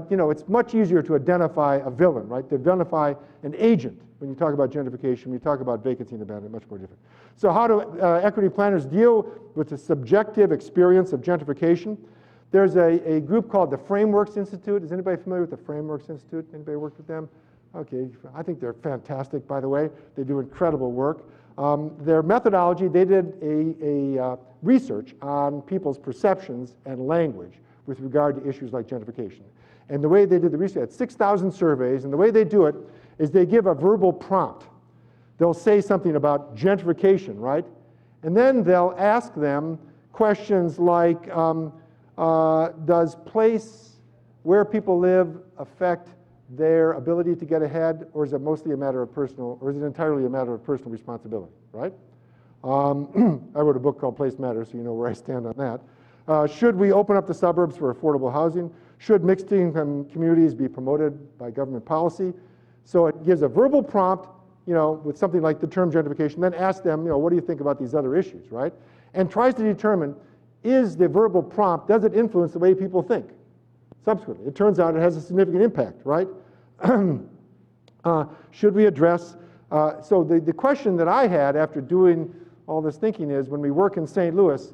Speaker 3: you know, it's much easier to identify a villain, right? To identify an agent when you talk about gentrification. When you talk about vacancy and abandonment, much more different. So, how do equity planners deal with the subjective experience of gentrification? There's a group called the Frameworks Institute. Is anybody familiar with the Frameworks Institute? Anybody worked with them? Okay, I think they're fantastic, by the way. They do incredible work. Their methodology, they did a research on people's perceptions and language with regard to issues like gentrification. And the way they did the research, had 6,000 surveys, and the way they do it is they give a verbal prompt. They'll say something about gentrification, right? And then they'll ask them questions like, does place where people live affect their ability to get ahead, or is it mostly a matter of personal, or is it entirely a matter of personal responsibility, right? I wrote a book called Place Matters, so you know where I stand on that. Should we open up the suburbs for affordable housing? Should mixed income communities be promoted by government policy? So it gives a verbal prompt, you know, with something like the term gentrification, then ask them, you know, what do you think about these other issues, right? And tries to determine, is the verbal prompt, does it influence the way people think? Subsequently, it turns out it has a significant impact, right? Should we address, so the question that I had after doing all this thinking is, when we work in St. Louis,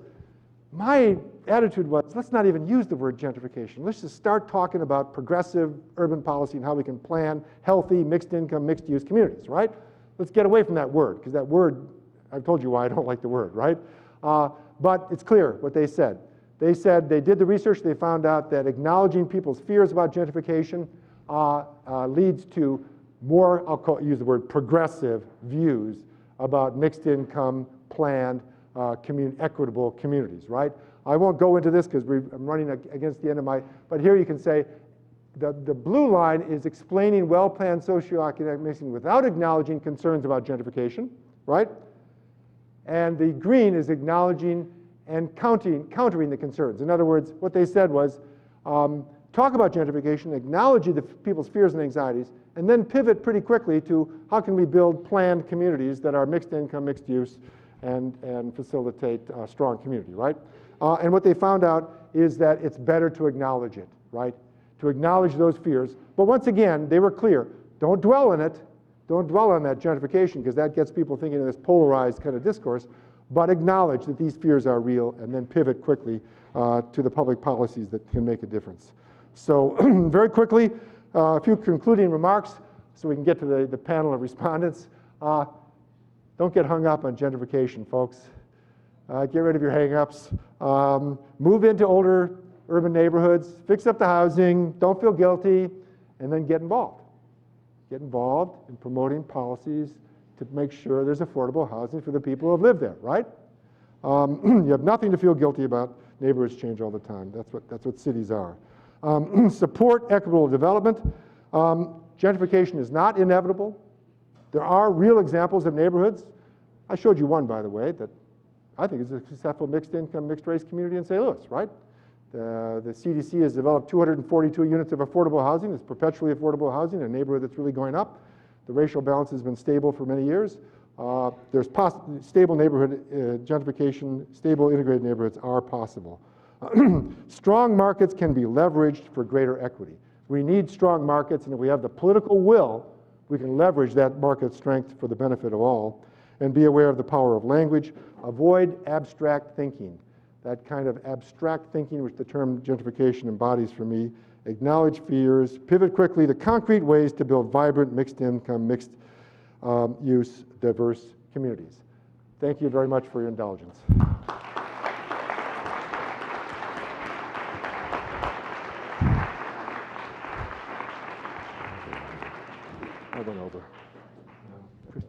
Speaker 3: my attitude was, let's not even use the word gentrification. Let's just start talking about progressive urban policy and how we can plan healthy, mixed income, mixed use communities, right? Let's get away from that word, because that word, I've told you why I don't like the word, right? But it's clear what they said. They said they did the research, they found out that acknowledging people's fears about gentrification leads to more, use the word progressive views about mixed income, planned, equitable communities, right? I won't go into this because I'm running against the end of but here you can say the blue line is explaining well-planned socioeconomic mixing without acknowledging concerns about gentrification, right? And the green is acknowledging and countering the concerns. In other words, what they said was talk about gentrification, acknowledge the people's fears and anxieties, and then pivot pretty quickly to how can we build planned communities that are mixed income, mixed use, and facilitate a strong community, right? And what they found out is that it's better to acknowledge it, right? To acknowledge those fears. But once again, they were clear, don't dwell on it. Don't dwell on that gentrification, because that gets people thinking in this polarized kind of discourse, but acknowledge that these fears are real and then pivot quickly to the public policies that can make a difference. So very quickly, a few concluding remarks so we can get to the panel of respondents. Don't get hung up on gentrification, folks. Get rid of your hang-ups. Move into older urban neighborhoods, fix up the housing, don't feel guilty, and then get involved. Get involved in promoting policies to make sure there's affordable housing for the people who have lived there, right? You have nothing to feel guilty about. Neighborhoods change all the time. That's what cities are. Support equitable development. Gentrification is not inevitable. There are real examples of neighborhoods. I showed you one, by the way, that I think is a successful mixed income, mixed race community in St. Louis, right? The CDC has developed 242 units of affordable housing. It's perpetually affordable housing in a neighborhood that's really going up. The racial balance has been stable for many years. There's stable neighborhood gentrification, stable integrated neighborhoods are possible. Strong markets can be leveraged for greater equity. We need strong markets, and if we have the political will, we can leverage that market strength for the benefit of all. And be aware of the power of language. Avoid abstract thinking. That kind of abstract thinking, which the term gentrification embodies for me. Acknowledge fears, pivot quickly to concrete ways to build vibrant, mixed income, mixed use, diverse communities. Thank you very much for your indulgence. I went over. Chris.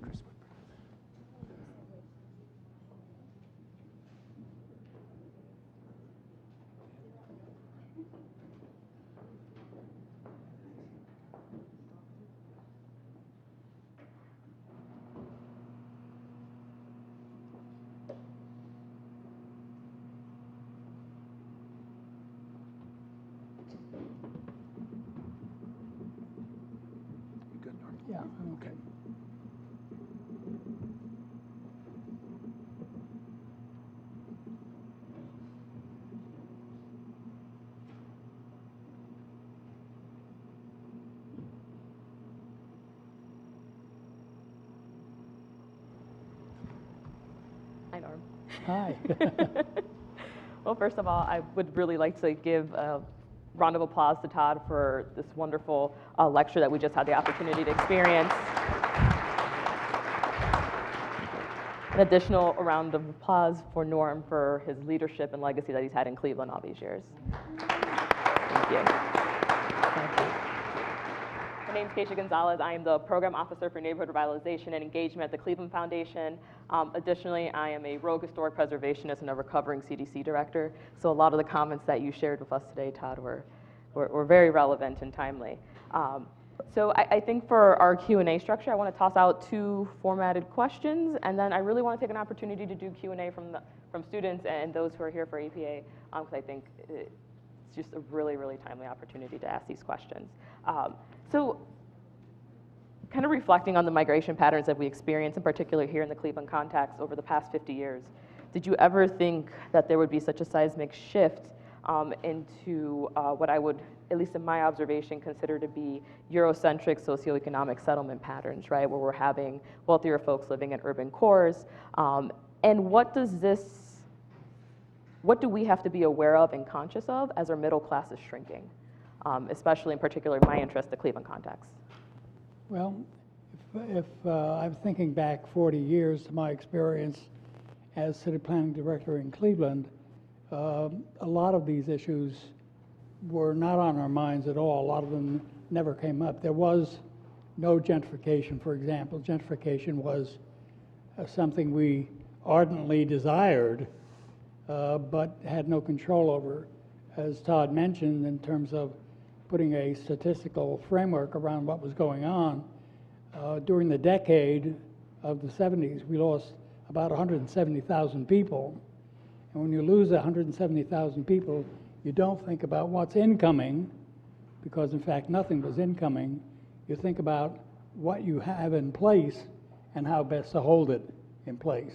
Speaker 4: Yeah, I'm okay.
Speaker 5: Hi, Norm.
Speaker 4: Hi.
Speaker 5: Well, first of all, I would really like to give a round of applause to Todd for this wonderful lecture that we just had the opportunity to experience. An additional round of applause for Norm for his leadership and legacy that he's had in Cleveland all these years. Thank you. Thank you. My name is Keisha Gonzalez. I am the Program Officer for Neighborhood Revitalization and Engagement at the Cleveland Foundation. Additionally, I am a rogue historic preservationist and a recovering CDC director. So a lot of the comments that you shared with us today, Todd, were very relevant and timely. So I think for our Q&A structure, I want to toss out two formatted questions, and then I really want to take an opportunity to do Q&A from students and those who are here for APA, because I think it's just a really, really timely opportunity to ask these questions. So kind of reflecting on the migration patterns that we experience, in particular here in the Cleveland context over the past 50 years, did you ever think that there would be such a seismic shift into what I would, at least in my observation, consider to be Eurocentric socioeconomic settlement patterns, right, where we're having wealthier folks living in urban cores? And what do we have to be aware of and conscious of as our middle class is shrinking, especially in particular my interest, the Cleveland context?
Speaker 4: Well, if I'm thinking back 40 years to my experience as city planning director in Cleveland, a lot of these issues were not on our minds at all. A lot of them never came up. There was no gentrification, for example. Gentrification was something we ardently desired, but had no control over, as Todd mentioned, in terms of putting a statistical framework around what was going on. During the decade of the 70s, we lost about 170,000 people. And when you lose 170,000 people, you don't think about what's incoming, because in fact nothing was incoming. You think about what you have in place and how best to hold it in place.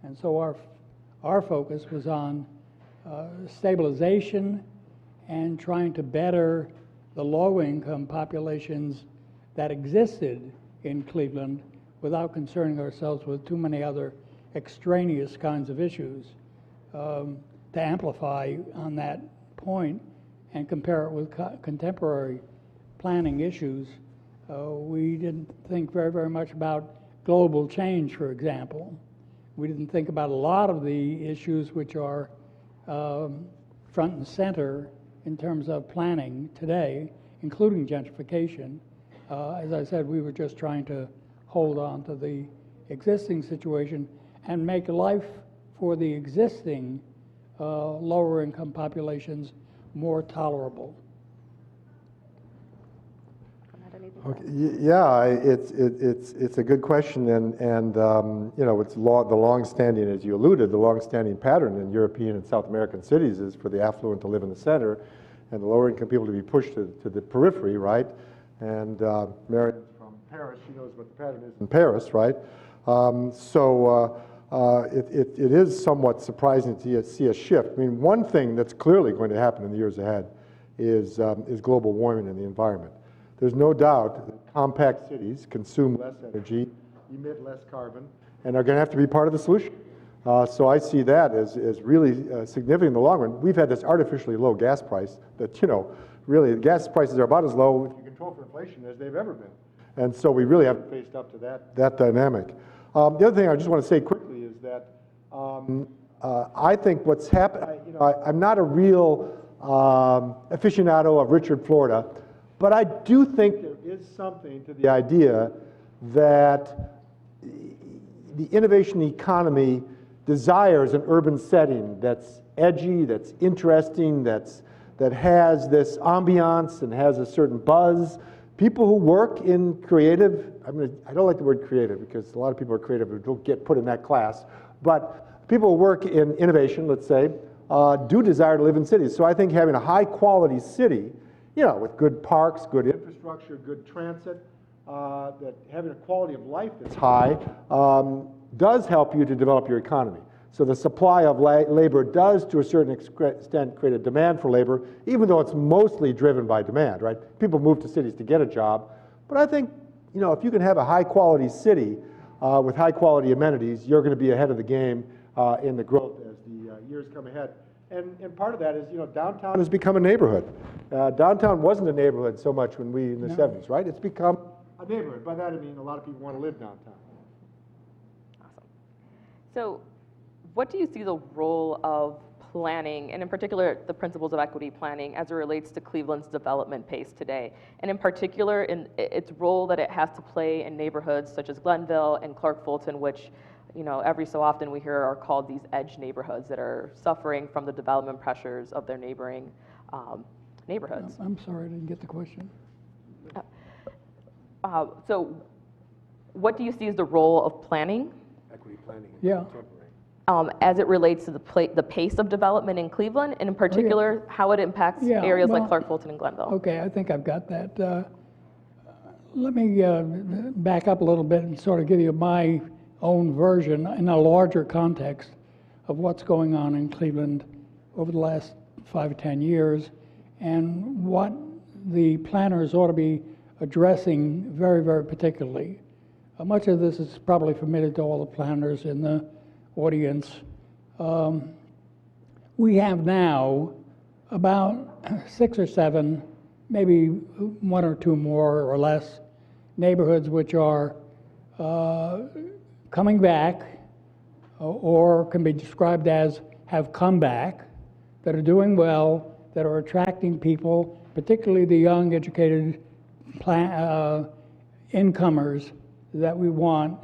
Speaker 4: And so our focus was on stabilization and trying to better the low-income populations that existed in Cleveland without concerning ourselves with too many other extraneous kinds of issues. To amplify on that point and compare it with contemporary planning issues, we didn't think very, very much about global change, for example. We didn't think about a lot of the issues which are front and center in terms of planning today, including gentrification. As I said, we were just trying to hold on to the existing situation and make life for the existing lower income populations more tolerable.
Speaker 3: Okay. Yeah, it's a good question, and you know, it's the long-standing, as you alluded, the long-standing pattern in European and South American cities is for the affluent to live in the center, and the lower-income people to be pushed to the periphery, right? And Marion's from Paris; she knows what the pattern is in Paris, right? It is somewhat surprising to see a shift. I mean, one thing that's clearly going to happen in the years ahead is global warming in the environment. There's no doubt that compact cities consume less energy, emit less carbon, and are going to have to be part of the solution. So I see that as really significant in the long run. We've had this artificially low gas price that, you know, really gas prices are about as low if you control for inflation as they've ever been. And so we really haven't faced up to that dynamic. The other thing I just want to say quickly is that I think what's happened, I'm not a real aficionado of Richard Florida, but I do think there is something to the idea that the innovation economy desires an urban setting that's edgy, that's interesting, that has this ambiance and has a certain buzz. People who work in creative, I don't like the word creative because a lot of people are creative who don't get put in that class, but people who work in innovation, let's say, do desire to live in cities. So I think having a high quality city, you know, with good parks, good infrastructure, good transit, that having a quality of life that's high does help you to develop your economy. So the supply of labor does, to a certain extent, create a demand for labor, even though it's mostly driven by demand, right? People move to cities to get a job. But I think, you know, if you can have a high-quality city with high-quality amenities, you're going to be ahead of the game in the growth as the years come ahead. And part of that is, you know, downtown has become a neighborhood. Downtown wasn't a neighborhood so much when we in the 70s, right? It's become a neighborhood. By that I mean a lot of people want to live downtown.
Speaker 5: Awesome. So what do you see the role of planning, and in particular the principles of equity planning, as it relates to Cleveland's development pace today? And in particular, in its role that it has to play in neighborhoods such as Glenville and Clark Fulton, which, you know, every so often we hear are called these edge neighborhoods that are suffering from the development pressures of their neighboring neighborhoods.
Speaker 4: I'm sorry, I didn't get the question.
Speaker 5: So what do you see as the role of planning?
Speaker 3: Equity planning.
Speaker 4: Yeah.
Speaker 5: As it relates to the pace of development in Cleveland, and in particular, how it impacts areas like Clark Fulton and Glenville?
Speaker 4: Okay, I think I've got that. Let me back up a little bit and sort of give you my own version in a larger context of what's going on in Cleveland over the last 5 or 10 years and what the planners ought to be addressing very, very particularly. Much of this is probably familiar to all the planners in the audience. We have now about 6 or 7, maybe 1 or 2 more or less neighborhoods which are coming back or can be described as have come back, that are doing well, that are attracting people, particularly the young, educated incomers that we want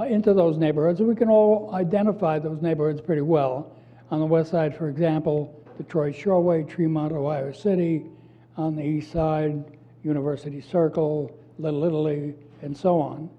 Speaker 4: into those neighborhoods. And we can all identify those neighborhoods pretty well. On the west side, for example, Detroit Shoreway, Tremont, Ohio City. On the east side, University Circle, Little Italy, and so on.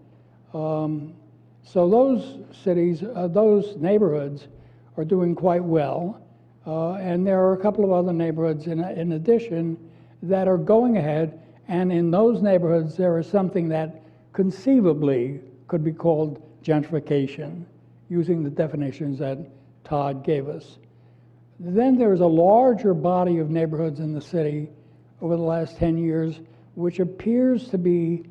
Speaker 4: So those cities, those neighborhoods are doing quite well. And there are a couple of other neighborhoods in addition that are going ahead, and in those neighborhoods there is something that conceivably could be called gentrification, using the definitions that Todd gave us. Then there's a larger body of neighborhoods in the city over the last 10 years, which appears to be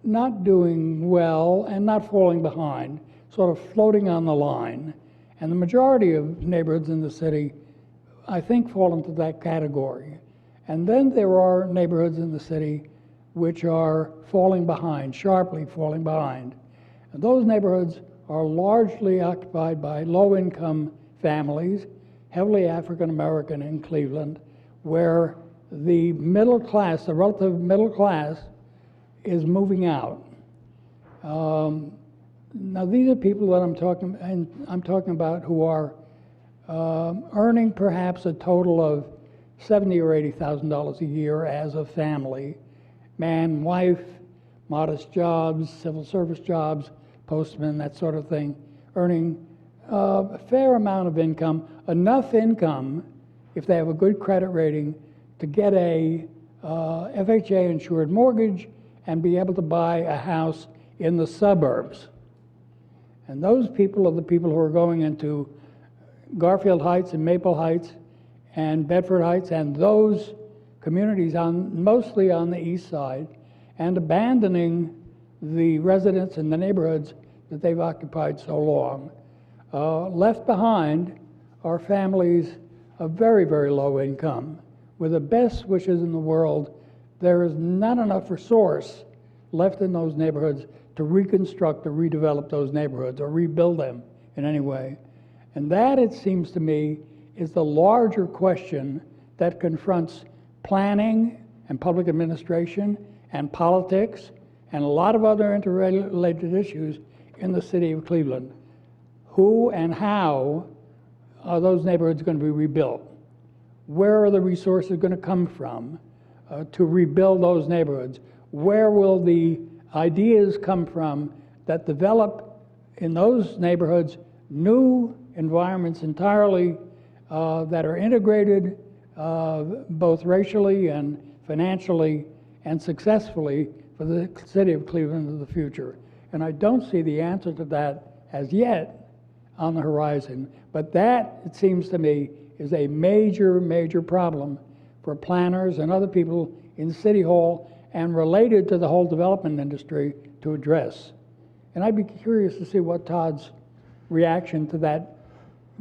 Speaker 4: not doing well and not falling behind, sort of floating on the line. And the majority of neighborhoods in the city, I think, fall into that category. And then there are neighborhoods in the city which are falling behind, sharply falling behind. And those neighborhoods are largely occupied by low-income families, heavily African American in Cleveland, where the middle class, the relative middle class, is moving out. Now these are people that I'm talking about who are earning perhaps a total of $70,000 or $80,000 a year as a family, man, wife, modest jobs, civil service jobs, postman, that sort of thing, earning a fair amount of income, enough income, if they have a good credit rating, to get a FHA-insured mortgage and be able to buy a house in the suburbs. And those people are the people who are going into Garfield Heights and Maple Heights and Bedford Heights and those communities mostly on the east side, and abandoning the residents in the neighborhoods that they've occupied so long. Left behind are families of very, very low income. With the best wishes in the world, there is not enough resource left in those neighborhoods to reconstruct or redevelop those neighborhoods or rebuild them in any way. And that, it seems to me, is the larger question that confronts planning and public administration and politics and a lot of other interrelated issues in the city of Cleveland. Who and how are those neighborhoods going to be rebuilt? Where are the resources going to come from to rebuild those neighborhoods? Where will the ideas come from that develop in those neighborhoods new environments entirely that are integrated both racially and financially and successfully for the city of Cleveland of the future? And I don't see the answer to that as yet on the horizon. But that, it seems to me, is a major, major problem for planners and other people in City Hall and related to the whole development industry to address. And I'd be curious to see what Todd's reaction to that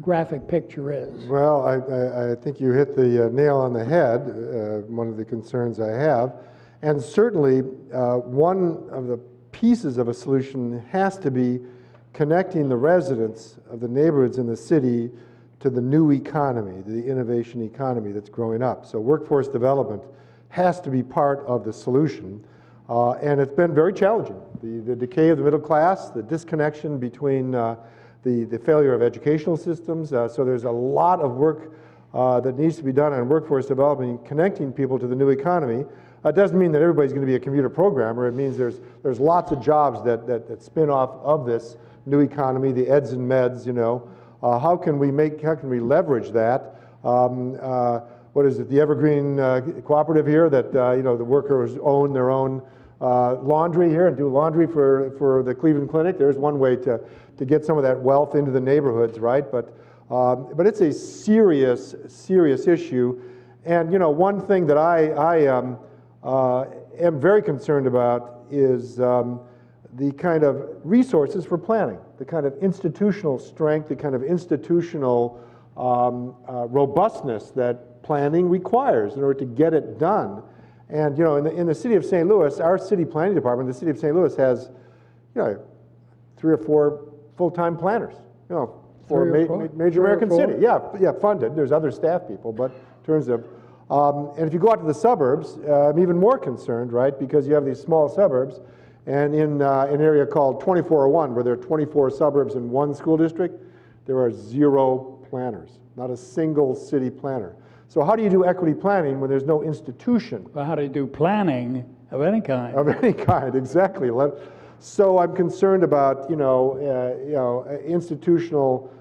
Speaker 4: graphic picture is.
Speaker 3: Well, I think you hit the nail on the head, one of the concerns I have. And certainly, one of the pieces of a solution has to be connecting the residents of the neighborhoods in the city to the new economy, the innovation economy that's growing up. So workforce development has to be part of the solution. And it's been very challenging. The decay of the middle class, the disconnection between the failure of educational systems. So there's a lot of work that needs to be done on workforce development, connecting people to the new economy. It doesn't mean that everybody's going to be a computer programmer. It means there's lots of jobs that spin off of this new economy, the eds and meds, you know. How can we leverage that? What is it, the Evergreen Cooperative here that, you know, the workers own their own laundry here and do laundry for the Cleveland Clinic. There's one way to get some of that wealth into the neighborhoods, right? But it's a serious, serious issue. And, you know, one thing that I am very concerned about is the kind of resources for planning, the kind of institutional strength, the kind of institutional robustness that planning requires in order to get it done. And, you know, in the city of St. Louis, our city planning department, the city of St. Louis has, you know, 3 or 4 full-time planners, you know, for a major American city. Yeah, funded. There's other staff people, but in terms of, and if you go out to the suburbs, I'm even more concerned, right, because you have these small suburbs, and in an area called 2401, where there are 24 suburbs in one school district, there are 0 planners, not a single city planner. So how do you do equity planning when there's no institution?
Speaker 4: Well, how do you do planning of any kind?
Speaker 3: Of any kind, exactly. So I'm concerned about, you know, institutional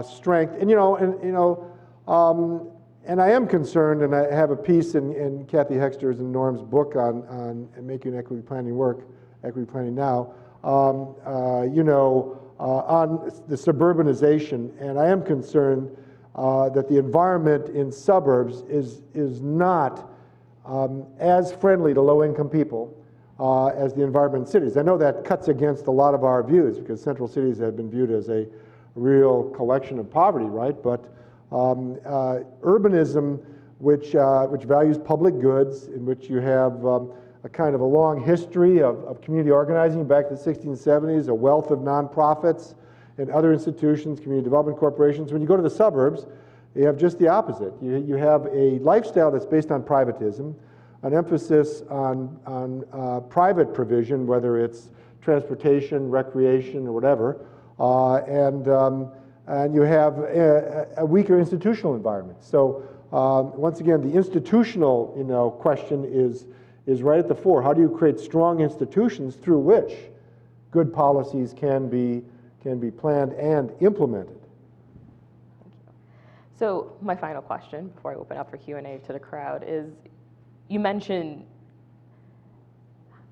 Speaker 3: strength, and And I am concerned, and I have a piece in Kathy Hexter's and Norm's book on making equity planning work, equity planning now, on the suburbanization, and I am concerned that the environment in suburbs is not as friendly to low-income people as the environment in cities. I know that cuts against a lot of our views because central cities have been viewed as a real collection of poverty, right? But urbanism, which values public goods, in which you have a kind of a long history of community organizing back to the 1670s, a wealth of nonprofits and other institutions, community development corporations. When you go to the suburbs, you have just the opposite. You have a lifestyle that's based on privatism, an emphasis on private provision, whether it's transportation, recreation, or whatever, and you have a weaker institutional environment. So once again, the institutional question is right at the fore. How do you create strong institutions through which good policies can be planned and implemented?
Speaker 5: So my final question before I open up for Q&A to the crowd is, you mentioned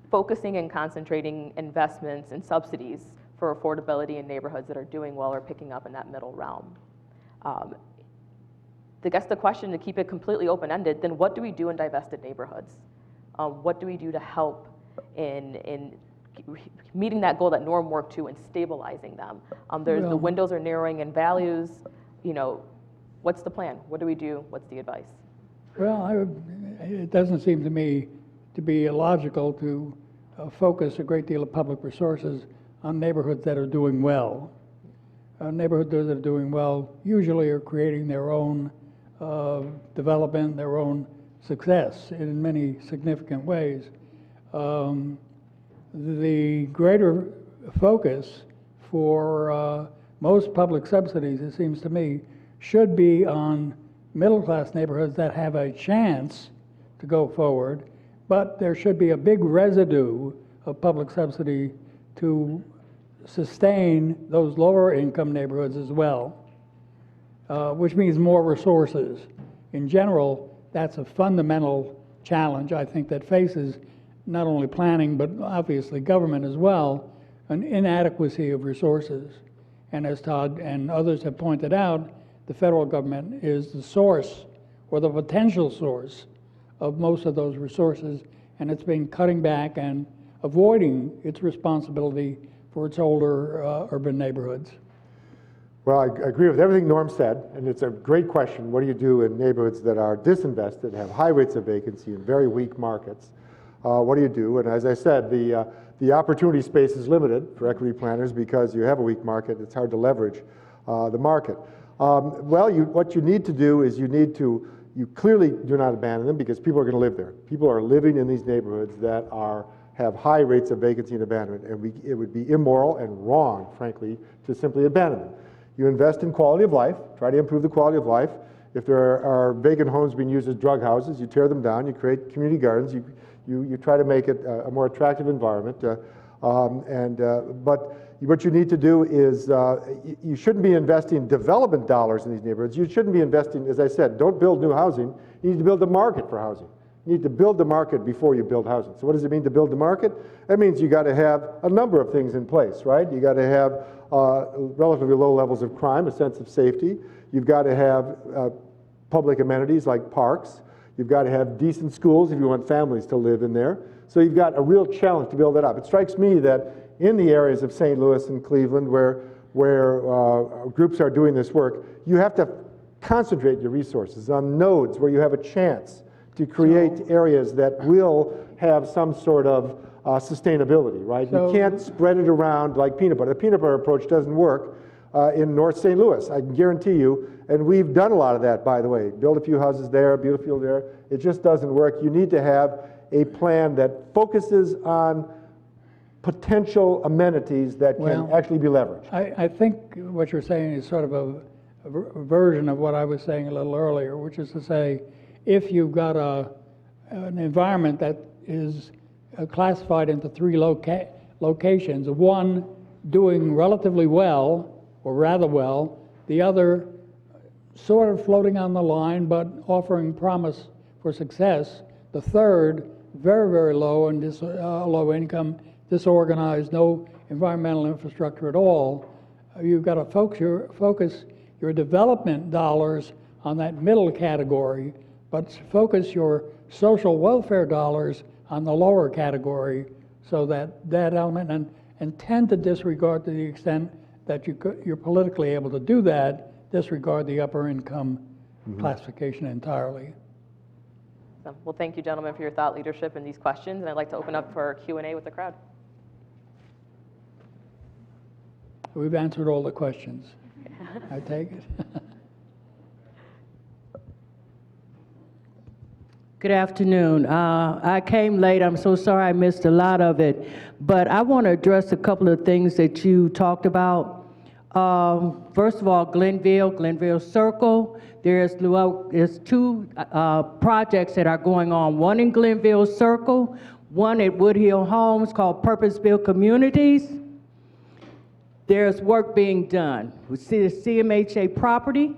Speaker 5: focusing and concentrating investments and subsidies for affordability in neighborhoods that are doing well or picking up in that middle realm. I guess the question, to keep it completely open-ended, then what do we do in divested neighborhoods? What do we do to help in meeting that goal that Norm worked to and stabilizing them? The windows are narrowing in values. What's the plan? What do we do? What's the advice?
Speaker 4: Well, it doesn't seem to me to be illogical to focus a great deal of public resources on neighborhoods that are doing well. Neighborhoods that are doing well usually are creating their own development, their own success in many significant ways. The greater focus for most public subsidies, it seems to me, should be on middle-class neighborhoods that have a chance to go forward, but there should be a big residue of public subsidy to sustain those lower income neighborhoods as well, which means more resources. In general, that's a fundamental challenge, I think, that faces not only planning, but obviously government as well, an inadequacy of resources. And as Todd and others have pointed out, the federal government is the source or the potential source of most of those resources, and it's been cutting back and avoiding its responsibility for its older urban neighborhoods.
Speaker 3: Well, I agree with everything Norm said, and it's a great question. What do you do in neighborhoods that are disinvested, have high rates of vacancy and very weak markets? What do you do? And as I said, the opportunity space is limited for equity planners because you have a weak market. It's hard to leverage the market. What you need to do is you clearly do not abandon them because people are going to live there. People are living in these neighborhoods that have high rates of vacancy and abandonment, and it would be immoral and wrong, frankly, to simply abandon them. You invest in quality of life, try to improve the quality of life. If there are vacant homes being used as drug houses, you tear them down, you create community gardens, you try to make it a more attractive environment. But what you need to do is you shouldn't be investing development dollars in these neighborhoods. You shouldn't be investing, as I said, don't build new housing. You need to build the market for housing. You need to build the market before you build housing. So what does it mean to build the market? That means you got to have a number of things in place, right? You got to have relatively low levels of crime, a sense of safety. You've got to have public amenities like parks. You've got to have decent schools if you want families to live in there. So you've got a real challenge to build that up. It strikes me that in the areas of St. Louis and Cleveland where groups are doing this work, you have to concentrate your resources on nodes where you have a chance to create areas that will have some sort of sustainability, right? You can't spread it around like peanut butter. The peanut butter approach doesn't work in North St. Louis, I can guarantee you, and we've done a lot of that, by the way. Build a few houses there, build a few there. It just doesn't work. You need to have a plan that focuses on potential amenities that can actually be leveraged.
Speaker 4: I think what you're saying is sort of a version of what I was saying a little earlier, which is to say, if you've got an environment that is classified into three locations, one doing relatively well, or rather well, the other sort of floating on the line, but offering promise for success. The third, very, very low and low income, disorganized, no environmental infrastructure at all. You've got to focus your development dollars on that middle category, but focus your social welfare dollars on the lower category, so that element, and tend to disregard, to the extent that you're politically able to do that, disregard the upper income classification entirely.
Speaker 5: So, well, thank you, gentlemen, for your thought leadership in these questions, and I'd like to open up for Q&A with the crowd.
Speaker 4: We've answered all the questions. I take it.
Speaker 6: Good afternoon. I came late. I'm so sorry I missed a lot of it. But I want to address a couple of things that you talked about. First of all, Glenville Circle. There's two projects that are going on. One in Glenville Circle, one at Woodhill Homes called Purpose-Built Communities. There's work being done with CMHA property.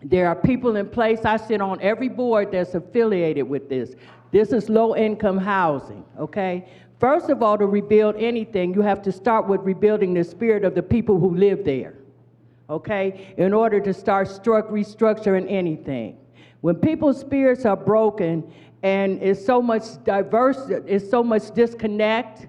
Speaker 6: There are people in place. I sit on every board that's affiliated with this. This is low-income housing, okay? First of all, to rebuild anything, you have to start with rebuilding the spirit of the people who live there, okay? In order to start restructuring anything. When people's spirits are broken and it's so much it's so much disconnect,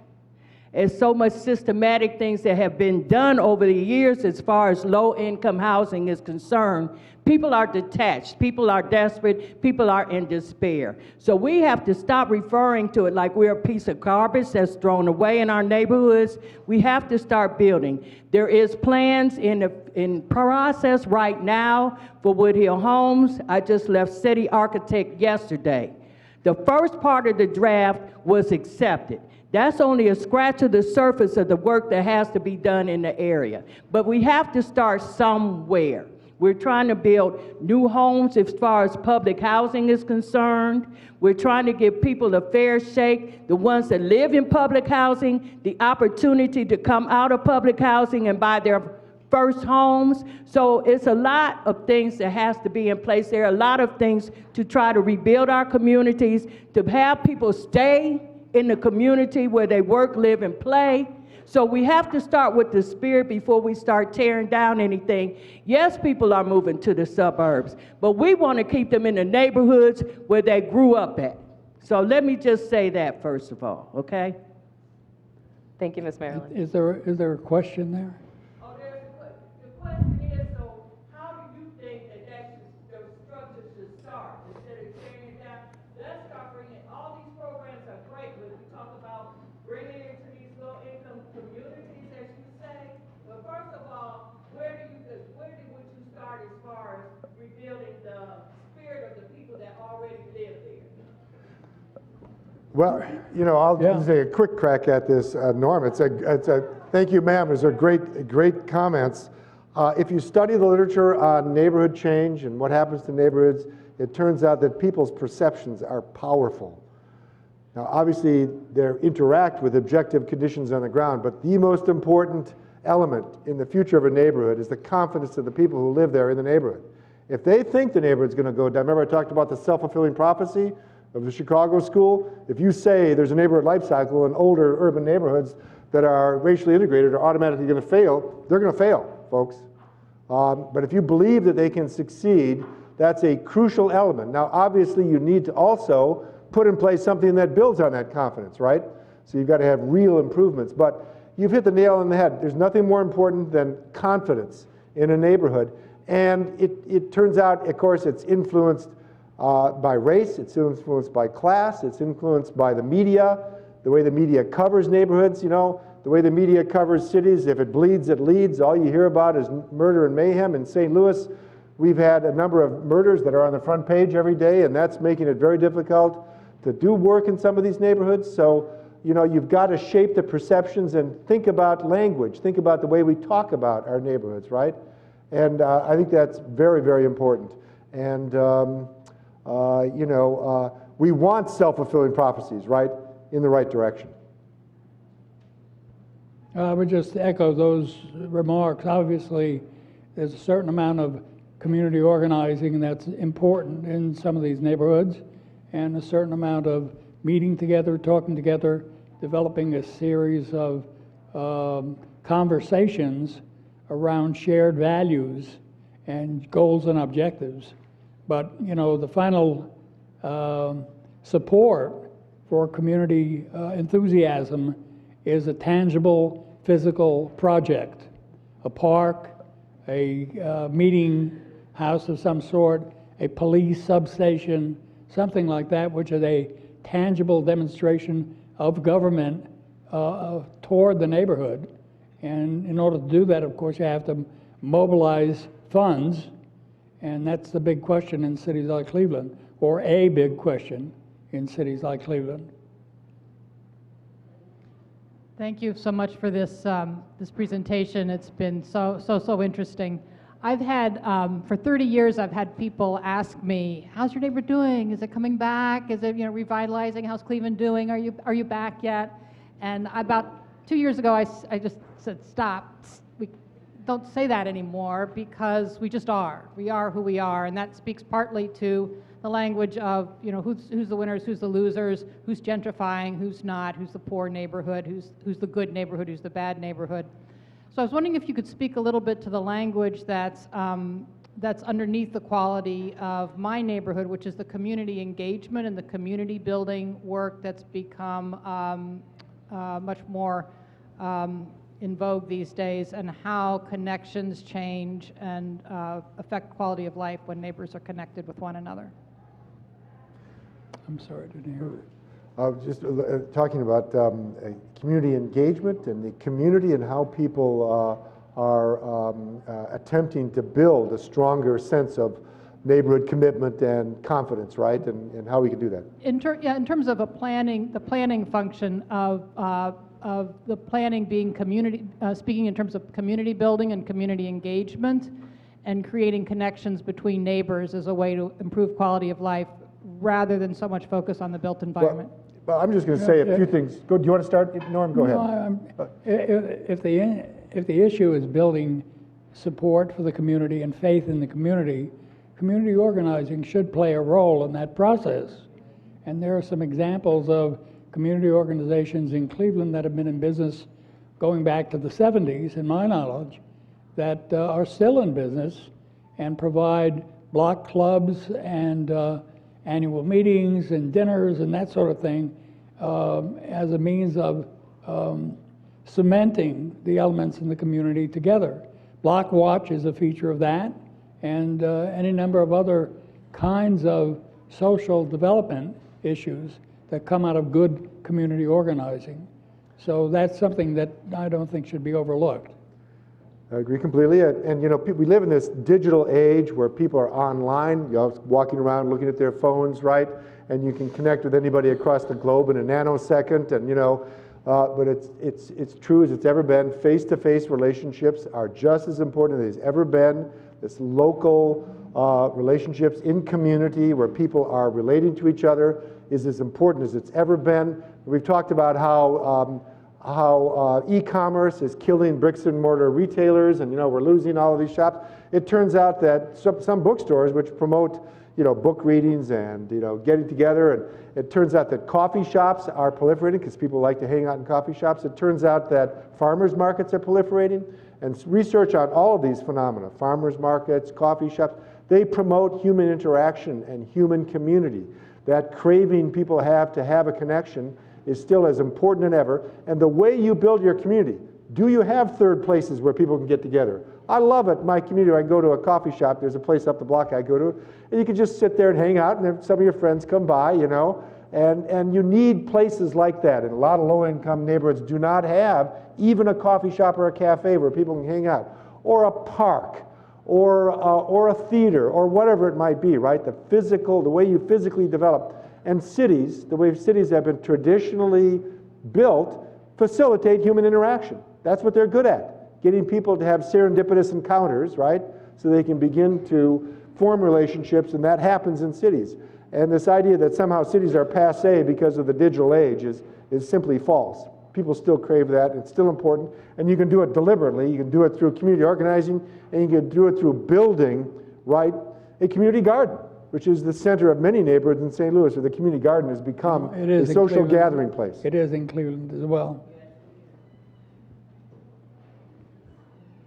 Speaker 6: there's so much systematic things that have been done over the years as far as low-income housing is concerned. People are detached, people are desperate, people are in despair. So we have to stop referring to it like we're a piece of garbage that's thrown away in our neighborhoods. We have to start building. There is plans in process right now for Woodhill Homes. I just left city architect yesterday. The first part of the draft was accepted. That's only a scratch of the surface of the work that has to be done in the area. But we have to start somewhere. We're trying to build new homes as far as public housing is concerned. We're trying to give people a fair shake, the ones that live in public housing, the opportunity to come out of public housing and buy their first homes. So it's a lot of things that has to be in place. There are a lot of things to try to rebuild our communities, to have people stay in the community where they work, live, and play. So we have to start with the spirit before we start tearing down anything. Yes, people are moving to the suburbs, but we want to keep them in the neighborhoods where they grew up at. So let me just say that first of all, okay?
Speaker 5: Thank you, Ms. Marilyn.
Speaker 4: Is there a question there?
Speaker 6: Oh, there's a question. The question is, so how do you think that the structure should start instead of tearing it down? Let's start bringing it. All these programs are great, but we talk about bringing it to these low-income communities, as you say. But first of all, where would you start as far as rebuilding the spirit of the people that already live there?
Speaker 3: Well, you know, I'll
Speaker 4: Yeah.
Speaker 3: take a quick crack at this, Norm. Thank you, ma'am. Those are great comments. If you study the literature on neighborhood change and what happens to neighborhoods, it turns out that people's perceptions are powerful. Now, obviously, they interact with objective conditions on the ground, but the most important element in the future of a neighborhood is the confidence of the people who live there in the neighborhood. If they think the neighborhood's going to go down, remember I talked about the self-fulfilling prophecy of the Chicago school? If you say there's a neighborhood life cycle in older urban neighborhoods that are racially integrated are automatically going to fail, they're going to fail, folks. But if you believe that they can succeed, that's a crucial element. Now, obviously, you need to also put in place something that builds on that confidence, right? So you've got to have real improvements. But you've hit the nail on the head. There's nothing more important than confidence in a neighborhood. And it turns out, of course, it's influenced by race, it's influenced by class, it's influenced by the media, the way the media covers neighborhoods, you know, the way the media covers cities. If it bleeds, it leads. All you hear about is murder and mayhem. In St. Louis, we've had a number of murders that are on the front page every day, and that's making it very difficult to do work in some of these neighborhoods. So, you know, you've got to shape the perceptions and think about language, think about the way we talk about our neighborhoods, right? And I think that's very, very important. And, you know, we want self-fulfilling prophecies, right, in the right direction.
Speaker 4: I would just echo those remarks. Obviously, there's a certain amount of community organizing that's important in some of these neighborhoods, and a certain amount of meeting together, talking together, developing a series of conversations around shared values and goals and objectives. But, you know, the final support for community enthusiasm is a tangible physical project, a park, a meeting house of some sort, a police substation, something like that, which is a tangible demonstration of government toward the neighborhood. And in order to do that, of course, you have to mobilize funds, and that's the big question in cities like Cleveland, or a big question in cities like Cleveland.
Speaker 7: Thank you so much for this this presentation. It's been so interesting. I've had for 30 years I've had people ask me, "How's your neighbor doing? Is it coming back? Is it revitalizing? How's Cleveland doing? Are you back yet?" And about 2 years ago I just said, "Stop. We don't say that anymore because we just are. We are who we are," and that speaks partly to the language of, who's the winners, who's the losers, who's gentrifying, who's not, who's the poor neighborhood, who's the good neighborhood, who's the bad neighborhood. So I was wondering if you could speak a little bit to the language that's underneath the quality of my neighborhood, which is the community engagement and the community building work that's become much more in vogue these days, and how connections change and affect quality of life when neighbors are connected with one another.
Speaker 4: I'm sorry, I didn't hear.
Speaker 3: Just talking about community engagement and the community and how people are attempting to build a stronger sense of neighborhood commitment and confidence, right? And how we can do that.
Speaker 7: In terms of the planning function of the planning being community, speaking in terms of community building and community engagement, and creating connections between neighbors as a way to improve quality of life, rather than so much focus on the built environment.
Speaker 3: Well, I'm just going to say a few things. Do you want to start, Norm? Go ahead.
Speaker 4: If the issue is building support for the community and faith in the community, community organizing should play a role in that process. And there are some examples of community organizations in Cleveland that have been in business going back to the 70s, in my knowledge, that are still in business and provide block clubs and annual meetings and dinners and that sort of thing as a means of cementing the elements in the community together. Block Watch is a feature of that, and any number of other kinds of social development issues that come out of good community organizing. So that's something that I don't think should be overlooked.
Speaker 3: I agree completely. And we live in this digital age where people are online, walking around looking at their phones, right? And you can connect with anybody across the globe in a nanosecond. And but it's true as it's ever been. Face-to-face relationships are just as important as they've ever been. This local relationships in community where people are relating to each other is as important as it's ever been. We've talked about how e-commerce is killing bricks and mortar retailers, and we're losing all of these shops. It turns out that some bookstores which promote book readings and getting together, and it turns out that coffee shops are proliferating because people like to hang out in coffee shops. It turns out that farmers markets are proliferating, and research on all of these phenomena, farmers markets, coffee shops, they promote human interaction and human community. That craving people have to have a connection is still as important than ever. And the way you build your community, do you have third places where people can get together? I love it. My community, I go to a coffee shop, there's a place up the block I go to, and you can just sit there and hang out, and then some of your friends come by, and you need places like that. And a lot of low-income neighborhoods do not have even a coffee shop or a cafe where people can hang out, or a park, or a theater, or whatever it might be, right? The way you physically develop. And cities, the way cities have been traditionally built, facilitate human interaction. That's what they're good at, getting people to have serendipitous encounters, right? So they can begin to form relationships, and that happens in cities. And this idea that somehow cities are passé because of the digital age is simply false. People still crave that. It's still important. And you can do it deliberately. You can do it through community organizing, and you can do it through building, right, a community garden, which is the center of many neighborhoods in St. Louis, where the community garden has become a social gathering place.
Speaker 4: It is in Cleveland as well.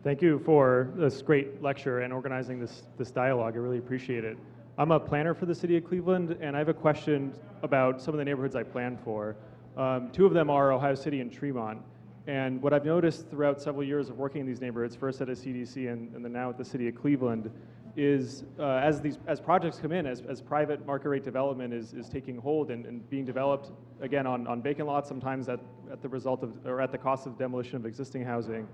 Speaker 8: Thank you for this great lecture and organizing this dialogue. I really appreciate it. I'm a planner for the city of Cleveland, and I have a question about some of the neighborhoods I plan for. Two of them are Ohio City and Tremont. And what I've noticed throughout several years of working in these neighborhoods, first at a CDC and then now at the city of Cleveland, is as projects come in, as private market rate development is taking hold and being developed, again, on vacant lots, sometimes at the result of, or at the cost of demolition of existing housing,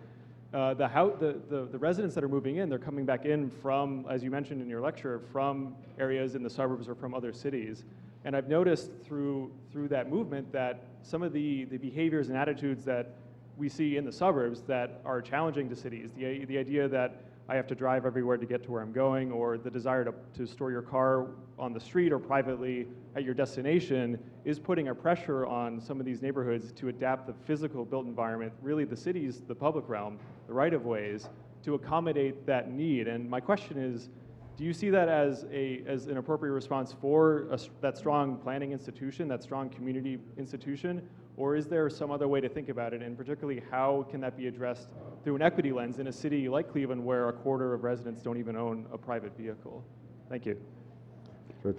Speaker 8: the residents that are moving in, they're coming back in from, as you mentioned in your lecture, from areas in the suburbs or from other cities. And I've noticed through that movement that some of the behaviors and attitudes that we see in the suburbs that are challenging to cities, the idea that I have to drive everywhere to get to where I'm going, or the desire to store your car on the street or privately at your destination, is putting a pressure on some of these neighborhoods to adapt the physical built environment, really the cities, the public realm, the right-of-ways, to accommodate that need. And my question is, do you see that as an appropriate response for that strong planning institution, that strong community institution, or is there some other way to think about it? And particularly, how can that be addressed through an equity lens in a city like Cleveland, where a quarter of residents don't even own a private vehicle? Thank you.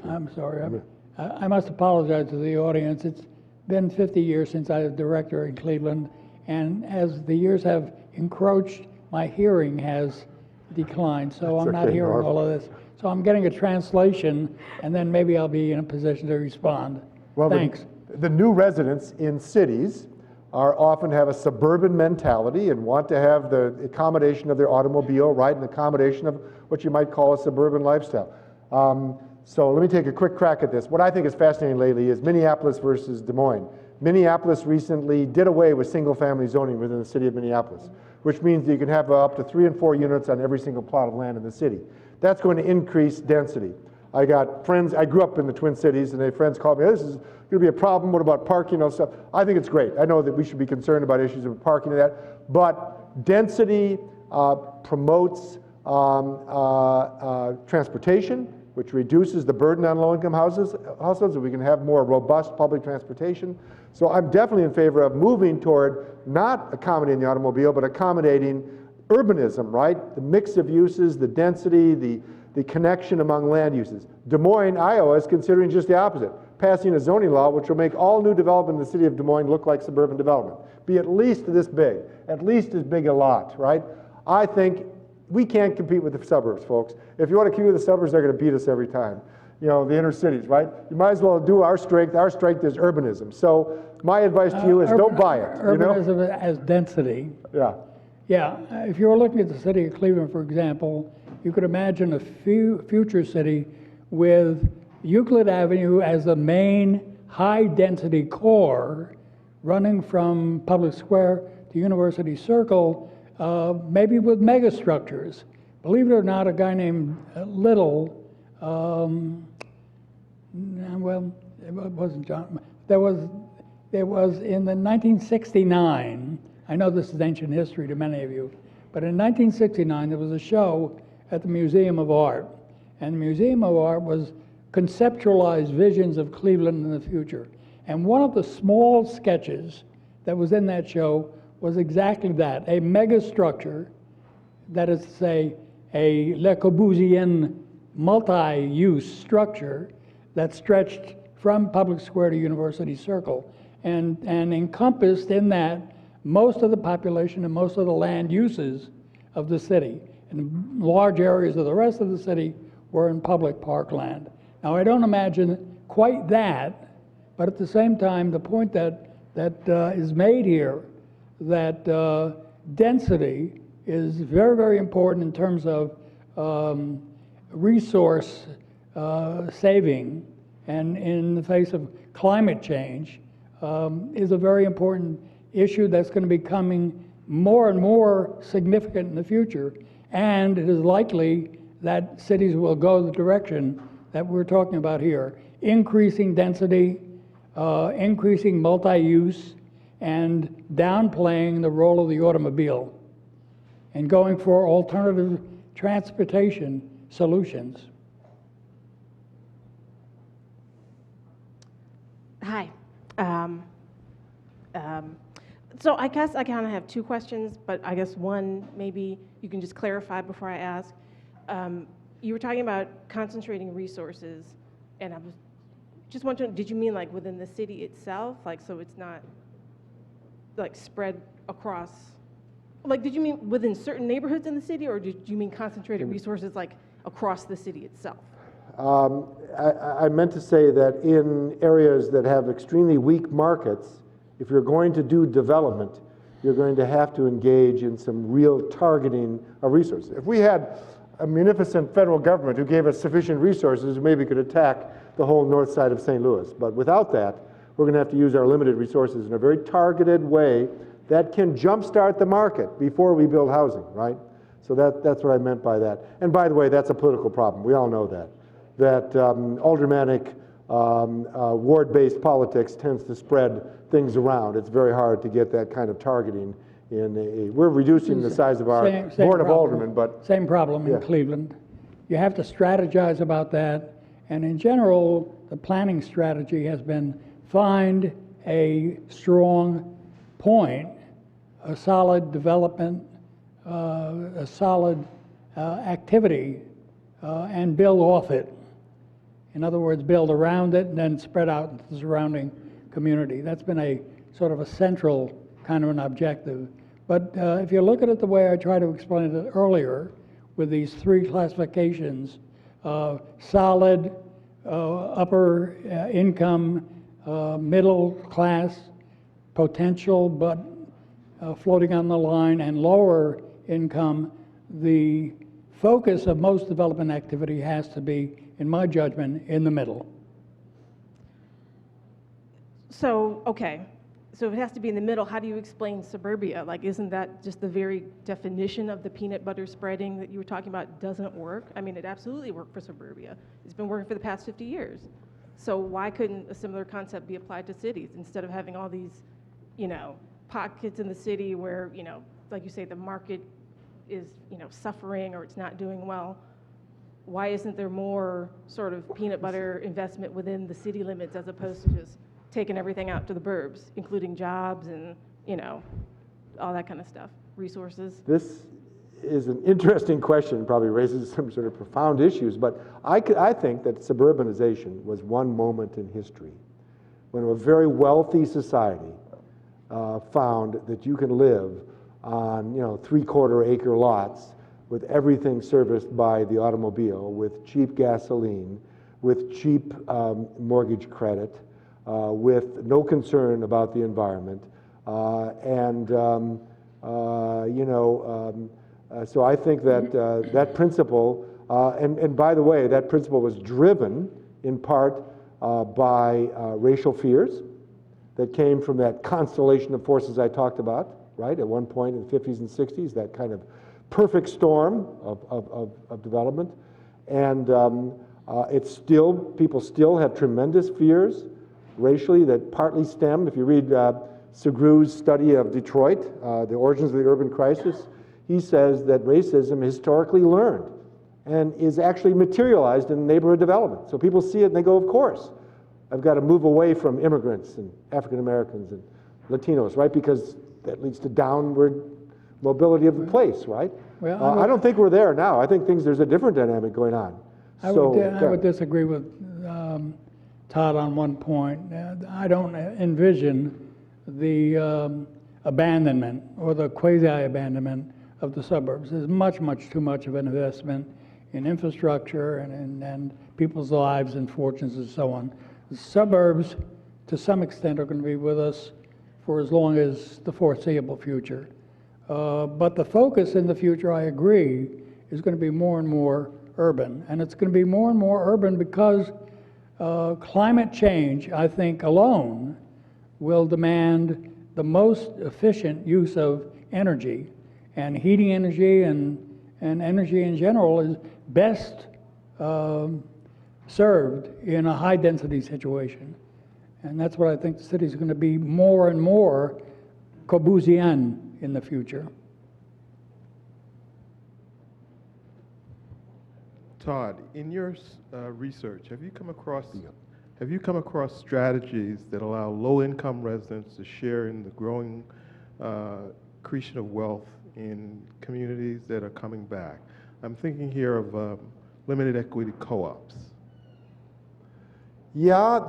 Speaker 4: I'm sorry. I must apologize to the audience. It's been 50 years since I was director in Cleveland, and as the years have encroached, my hearing has declined, so
Speaker 3: That's
Speaker 4: I'm not
Speaker 3: okay,
Speaker 4: hearing
Speaker 3: Norm.
Speaker 4: all of this. So I'm getting a translation, and then maybe I'll be in a position to respond.
Speaker 3: Well,
Speaker 4: Thanks.
Speaker 3: The new residents in cities often have a suburban mentality and want to have the accommodation of their automobile, right, and accommodation of what you might call a suburban lifestyle. So let me take a quick crack at this. What I think is fascinating lately is Minneapolis versus Des Moines. Minneapolis recently did away with single-family zoning within the city of Minneapolis, which means that you can have up to 3 and 4 units on every single plot of land in the city. That's going to increase density. I got friends, I grew up in the Twin Cities, and they friends called me, this is going to be a problem, what about parking and stuff? I think it's great. I know that we should be concerned about issues of parking and that, but density promotes transportation, which reduces the burden on low-income households, and we can have more robust public transportation. So I'm definitely in favor of moving toward not accommodating the automobile, but accommodating urbanism, right? The mix of uses, the density, the connection among land uses. Des Moines, Iowa is considering just the opposite, passing a zoning law which will make all new development in the city of Des Moines look like suburban development, be at least this big, at least as big a lot, right? I think we can't compete with the suburbs, folks. If you want to compete with the suburbs, they're going to beat us every time. You know, the inner cities, right? You might as well do our strength. Our strength is urbanism. So my advice to you is don't buy it.
Speaker 4: Urbanism as density.
Speaker 3: Yeah.
Speaker 4: Yeah, if you were looking at the city of Cleveland, for example, you could imagine a future city with Euclid Avenue as the main high-density core running from Public Square to University Circle, maybe with megastructures. Believe it or not, a guy named Little, well, it wasn't John, there was in the 1969, I know this is ancient history to many of you, but in 1969 there was a show at the Museum of Art, and the Museum of Art was conceptualized visions of Cleveland in the future. And one of the small sketches that was in that show was exactly that, a megastructure, that is to say, a Le Corbusian multi-use structure that stretched from Public Square to University Circle and encompassed in that most of the population and most of the land uses of the city. And large areas of the rest of the city were in public parkland. Now, I don't imagine quite that, but at the same time, the point that is made here, that density is very, very important in terms of resource saving, and in the face of climate change, is a very important issue that's going to be becoming more and more significant in the future. And it is likely that cities will go the direction that we're talking about here, increasing density, increasing multi-use, and downplaying the role of the automobile and going for alternative transportation solutions.
Speaker 9: Hi. So I guess I kind of have two questions, but I guess one, maybe you can just clarify before I ask. You were talking about concentrating resources, and I was just wondering, did you mean like within the city itself? Like, so it's not like spread across, like, did you mean within certain neighborhoods in the city, or did you mean concentrated resources like across the city itself?
Speaker 10: I meant to say that in areas that have extremely weak markets, if you're going to do development, you're going to have to engage in some real targeting of resources. If we had a munificent federal government who gave us sufficient resources, maybe could attack the whole north side of St. Louis. But without that, we're going to have to use our limited resources in a very targeted way that can jumpstart the market before we build housing, right? So that's what I meant by that. And by the way, that's a political problem. We all know that. That aldermanic, ward-based politics tends to spread things around. It's very hard to get that kind of targeting we're reducing the size of our board of aldermen, but...
Speaker 4: Same problem in Cleveland. You have to strategize about that, and in general, the planning strategy has been find a strong point, a solid development, a solid activity, and build off it. In other words, build around it and then spread out into the surrounding community. That's been a sort of a central kind of an objective. But if you look at it the way I tried to explain it earlier, with these three classifications, solid, upper income, middle class, potential but floating on the line, and lower income, the focus of most development activity has to be, in my judgment, in the middle.
Speaker 9: So, okay. So if it has to be in the middle, how do you explain suburbia? Like, isn't that just the very definition of the peanut butter spreading that you were talking about doesn't work? I mean, it absolutely worked for suburbia. It's been working for the past 50 years. So why couldn't a similar concept be applied to cities instead of having all these, pockets in the city where, like you say, the market is, suffering or it's not doing well? Why isn't there more sort of peanut butter investment within the city limits as opposed to just taking everything out to the burbs, including jobs and, all that kind of stuff, resources?
Speaker 10: This is an interesting question, probably raises some sort of profound issues, but I think that suburbanization was one moment in history when a very wealthy society found that you can live on, 3/4 acre lots with everything serviced by the automobile, with cheap gasoline, with cheap mortgage credit, with no concern about the environment, so I think that that principle, and by the way, that principle was driven in part by racial fears that came from that constellation of forces I talked about, right? At one point in the 50s and 60s, that kind of perfect storm of development, and people still have tremendous fears racially that partly stem, if you read Segru's study of Detroit, The Origins of the Urban Crisis, he says that racism historically learned and is actually materialized in neighborhood development. So people see it and they go, of course, I've got to move away from immigrants and African Americans and Latinos, right? Because that leads to downward mobility of the place, right?
Speaker 4: Well,
Speaker 10: I don't think we're there now. I think there's a different dynamic going on.
Speaker 4: I would disagree with Todd on one point. I don't envision the abandonment or the quasi-abandonment of the suburbs. There's much, much too much of an investment in infrastructure and people's lives and fortunes and so on. The suburbs, to some extent, are going to be with us for as long as the foreseeable future. But the focus in the future, I agree, is going to be more and more urban. And it's going to be more and more urban because climate change, I think, alone will demand the most efficient use of energy. And heating energy and energy in general is best served in a high-density situation. And that's what I think the city's going to be more and more Corbusian in the future.
Speaker 1: Todd, in your research, have you come across strategies that allow low-income residents to share in the growing creation of wealth in communities that are coming back? I'm thinking here of limited equity co-ops.
Speaker 10: Yeah,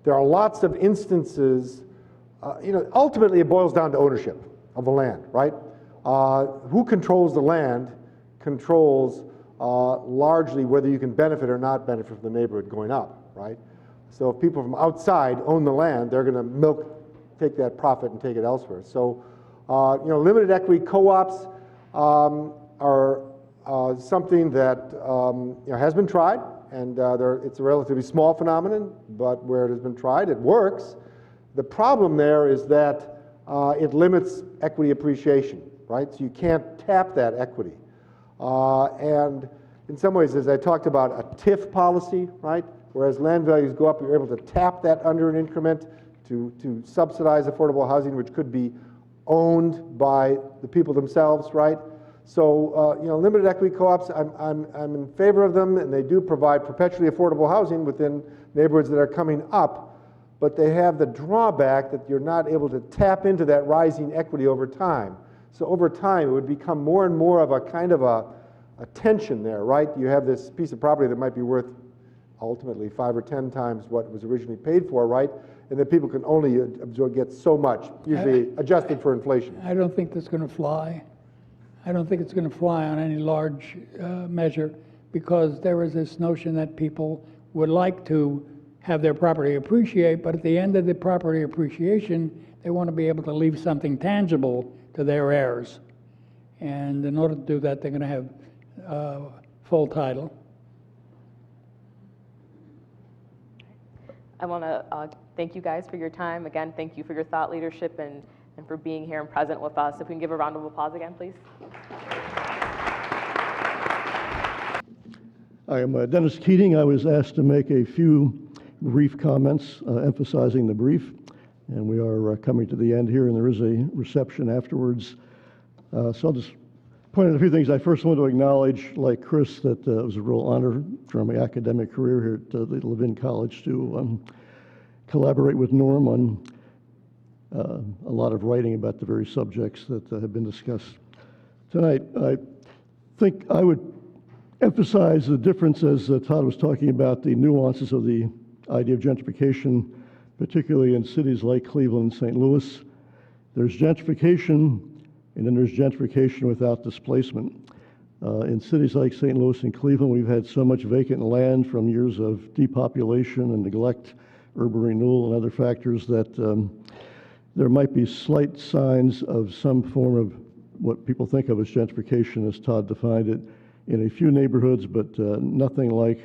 Speaker 10: there are lots of instances. Ultimately, it boils down to ownership of the land, right? Who controls the land controls largely whether you can benefit or not benefit from the neighborhood going up, right? So if people from outside own the land, they're going to take that profit and take it elsewhere. So, limited equity co-ops are something that has been tried, and it's a relatively small phenomenon, but where it has been tried, it works. The problem there is that it limits equity appreciation, right? So you can't tap that equity. And in some ways, as I talked about, a TIF policy, right? Whereas land values go up, you're able to tap that under an increment to subsidize affordable housing, which could be owned by the people themselves, right? So, limited equity co-ops, I'm in favor of them, and they do provide perpetually affordable housing within neighborhoods that are coming up, but they have the drawback that you're not able to tap into that rising equity over time. So over time, it would become more and more of a kind of a tension there, right? You have this piece of property that might be worth ultimately 5 or 10 times what it was originally paid for, right? And that people can only get so much, usually adjusted for inflation.
Speaker 4: I don't think that's going to fly. I don't think it's going to fly on any large measure, because there is this notion that people would like to have their property appreciate, but at the end of the property appreciation, they want to be able to leave something tangible to their heirs. And in order to do that, they're going to have full title.
Speaker 5: I want to thank you guys for your time. Again, thank you for your thought leadership and for being here and present with us. If we can give a round of applause again, please.
Speaker 11: I am Dennis Keating. I was asked to make a few brief comments emphasizing the brief, and we are coming to the end here, and there is a reception afterwards. So I'll just point out a few things. I first want to acknowledge, like Chris, that it was a real honor during my academic career here at the Levin College to collaborate with Norm on a lot of writing about the very subjects that have been discussed tonight. I think I would emphasize the difference, as Todd was talking about, the nuances of the idea of gentrification, particularly in cities like Cleveland and St. Louis. There's gentrification, and then there's gentrification without displacement. In cities like St. Louis and Cleveland, we've had so much vacant land from years of depopulation and neglect, urban renewal, and other factors that there might be slight signs of some form of what people think of as gentrification, as Todd defined it, in a few neighborhoods, but nothing like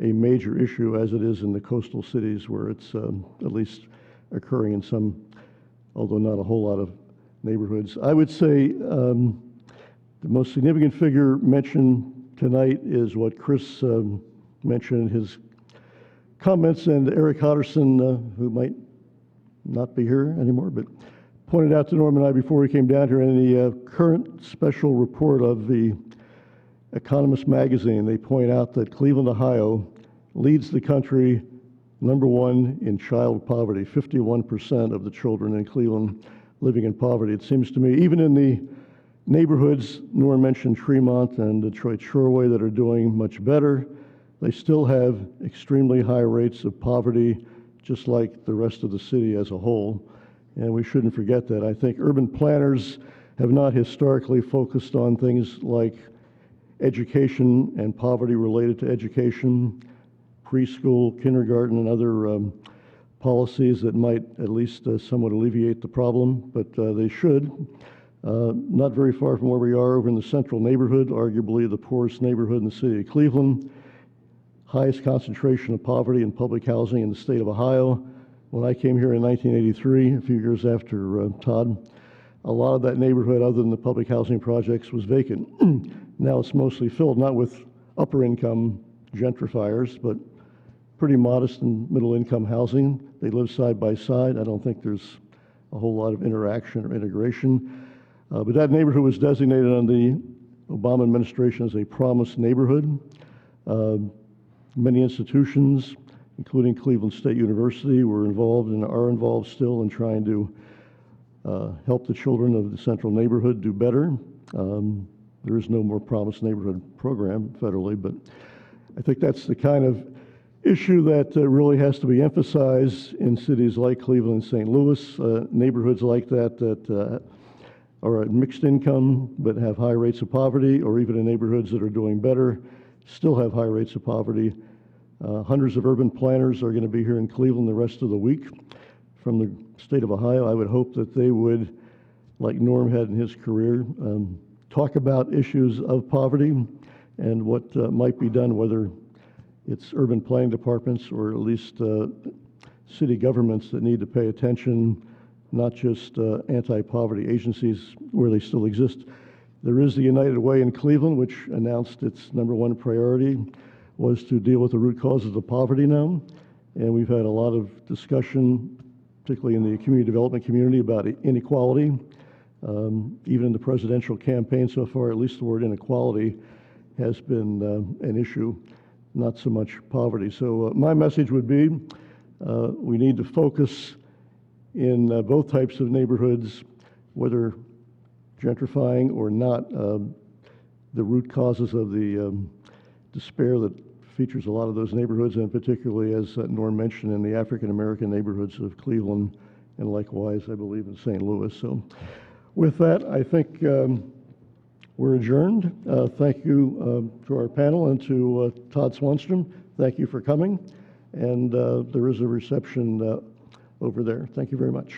Speaker 11: a major issue as it is in the coastal cities, where it's at least occurring in some, although not a whole lot of neighborhoods. I would say the most significant figure mentioned tonight is what Chris mentioned in his comments, and Eric Hodderson, who might not be here anymore, but pointed out to Norm and I before we came down here in the current special report of the Economist magazine. They point out that Cleveland, Ohio leads the country #1 in child poverty, 51% of the children in Cleveland living in poverty. It seems to me, even in the neighborhoods, Norm mentioned Tremont and Detroit Shoreway, that are doing much better, they still have extremely high rates of poverty, just like the rest of the city as a whole. And we shouldn't forget that. I think urban planners have not historically focused on things like education and poverty related to education, preschool, kindergarten, and other policies that might at least somewhat alleviate the problem, but they should. Not very far from where we are over in the central neighborhood, arguably the poorest neighborhood in the city of Cleveland, highest concentration of poverty in public housing in the state of Ohio. When I came here in 1983, a few years after Todd, a lot of that neighborhood, other than the public housing projects, was vacant. Now it's mostly filled, not with upper income gentrifiers, but pretty modest and middle-income housing. They live side by side. I don't think there's a whole lot of interaction or integration. But that neighborhood was designated on the Obama administration as a promised neighborhood. Many institutions, including Cleveland State University, were involved and are involved still in trying to help the children of the central neighborhood do better. There is no more promised neighborhood program federally, but I think that's the kind of issue that really has to be emphasized in cities like Cleveland and St. Louis, neighborhoods like that are at mixed income but have high rates of poverty, or even in neighborhoods that are doing better, still have high rates of poverty. Hundreds of urban planners are going to be here in Cleveland the rest of the week from the state of Ohio. I would hope that they would, like Norm had in his career, talk about issues of poverty and what might be done, whether it's urban planning departments or at least city governments that need to pay attention, not just anti-poverty agencies where they still exist. There is the United Way in Cleveland, which announced its #1 priority was to deal with the root causes of poverty now. And we've had a lot of discussion, particularly in the community development community, about inequality. Even in the presidential campaign so far, at least the word inequality has been an issue, not so much poverty. So my message would be we need to focus in both types of neighborhoods, whether gentrifying or not, the root causes of the despair that features a lot of those neighborhoods, and particularly, as Norm mentioned, in the African-American neighborhoods of Cleveland, and likewise, I believe, in St. Louis. So with that, I think we're adjourned. Thank you to our panel and to Todd Swanson. Thank you for coming. And there is a reception over there. Thank you very much.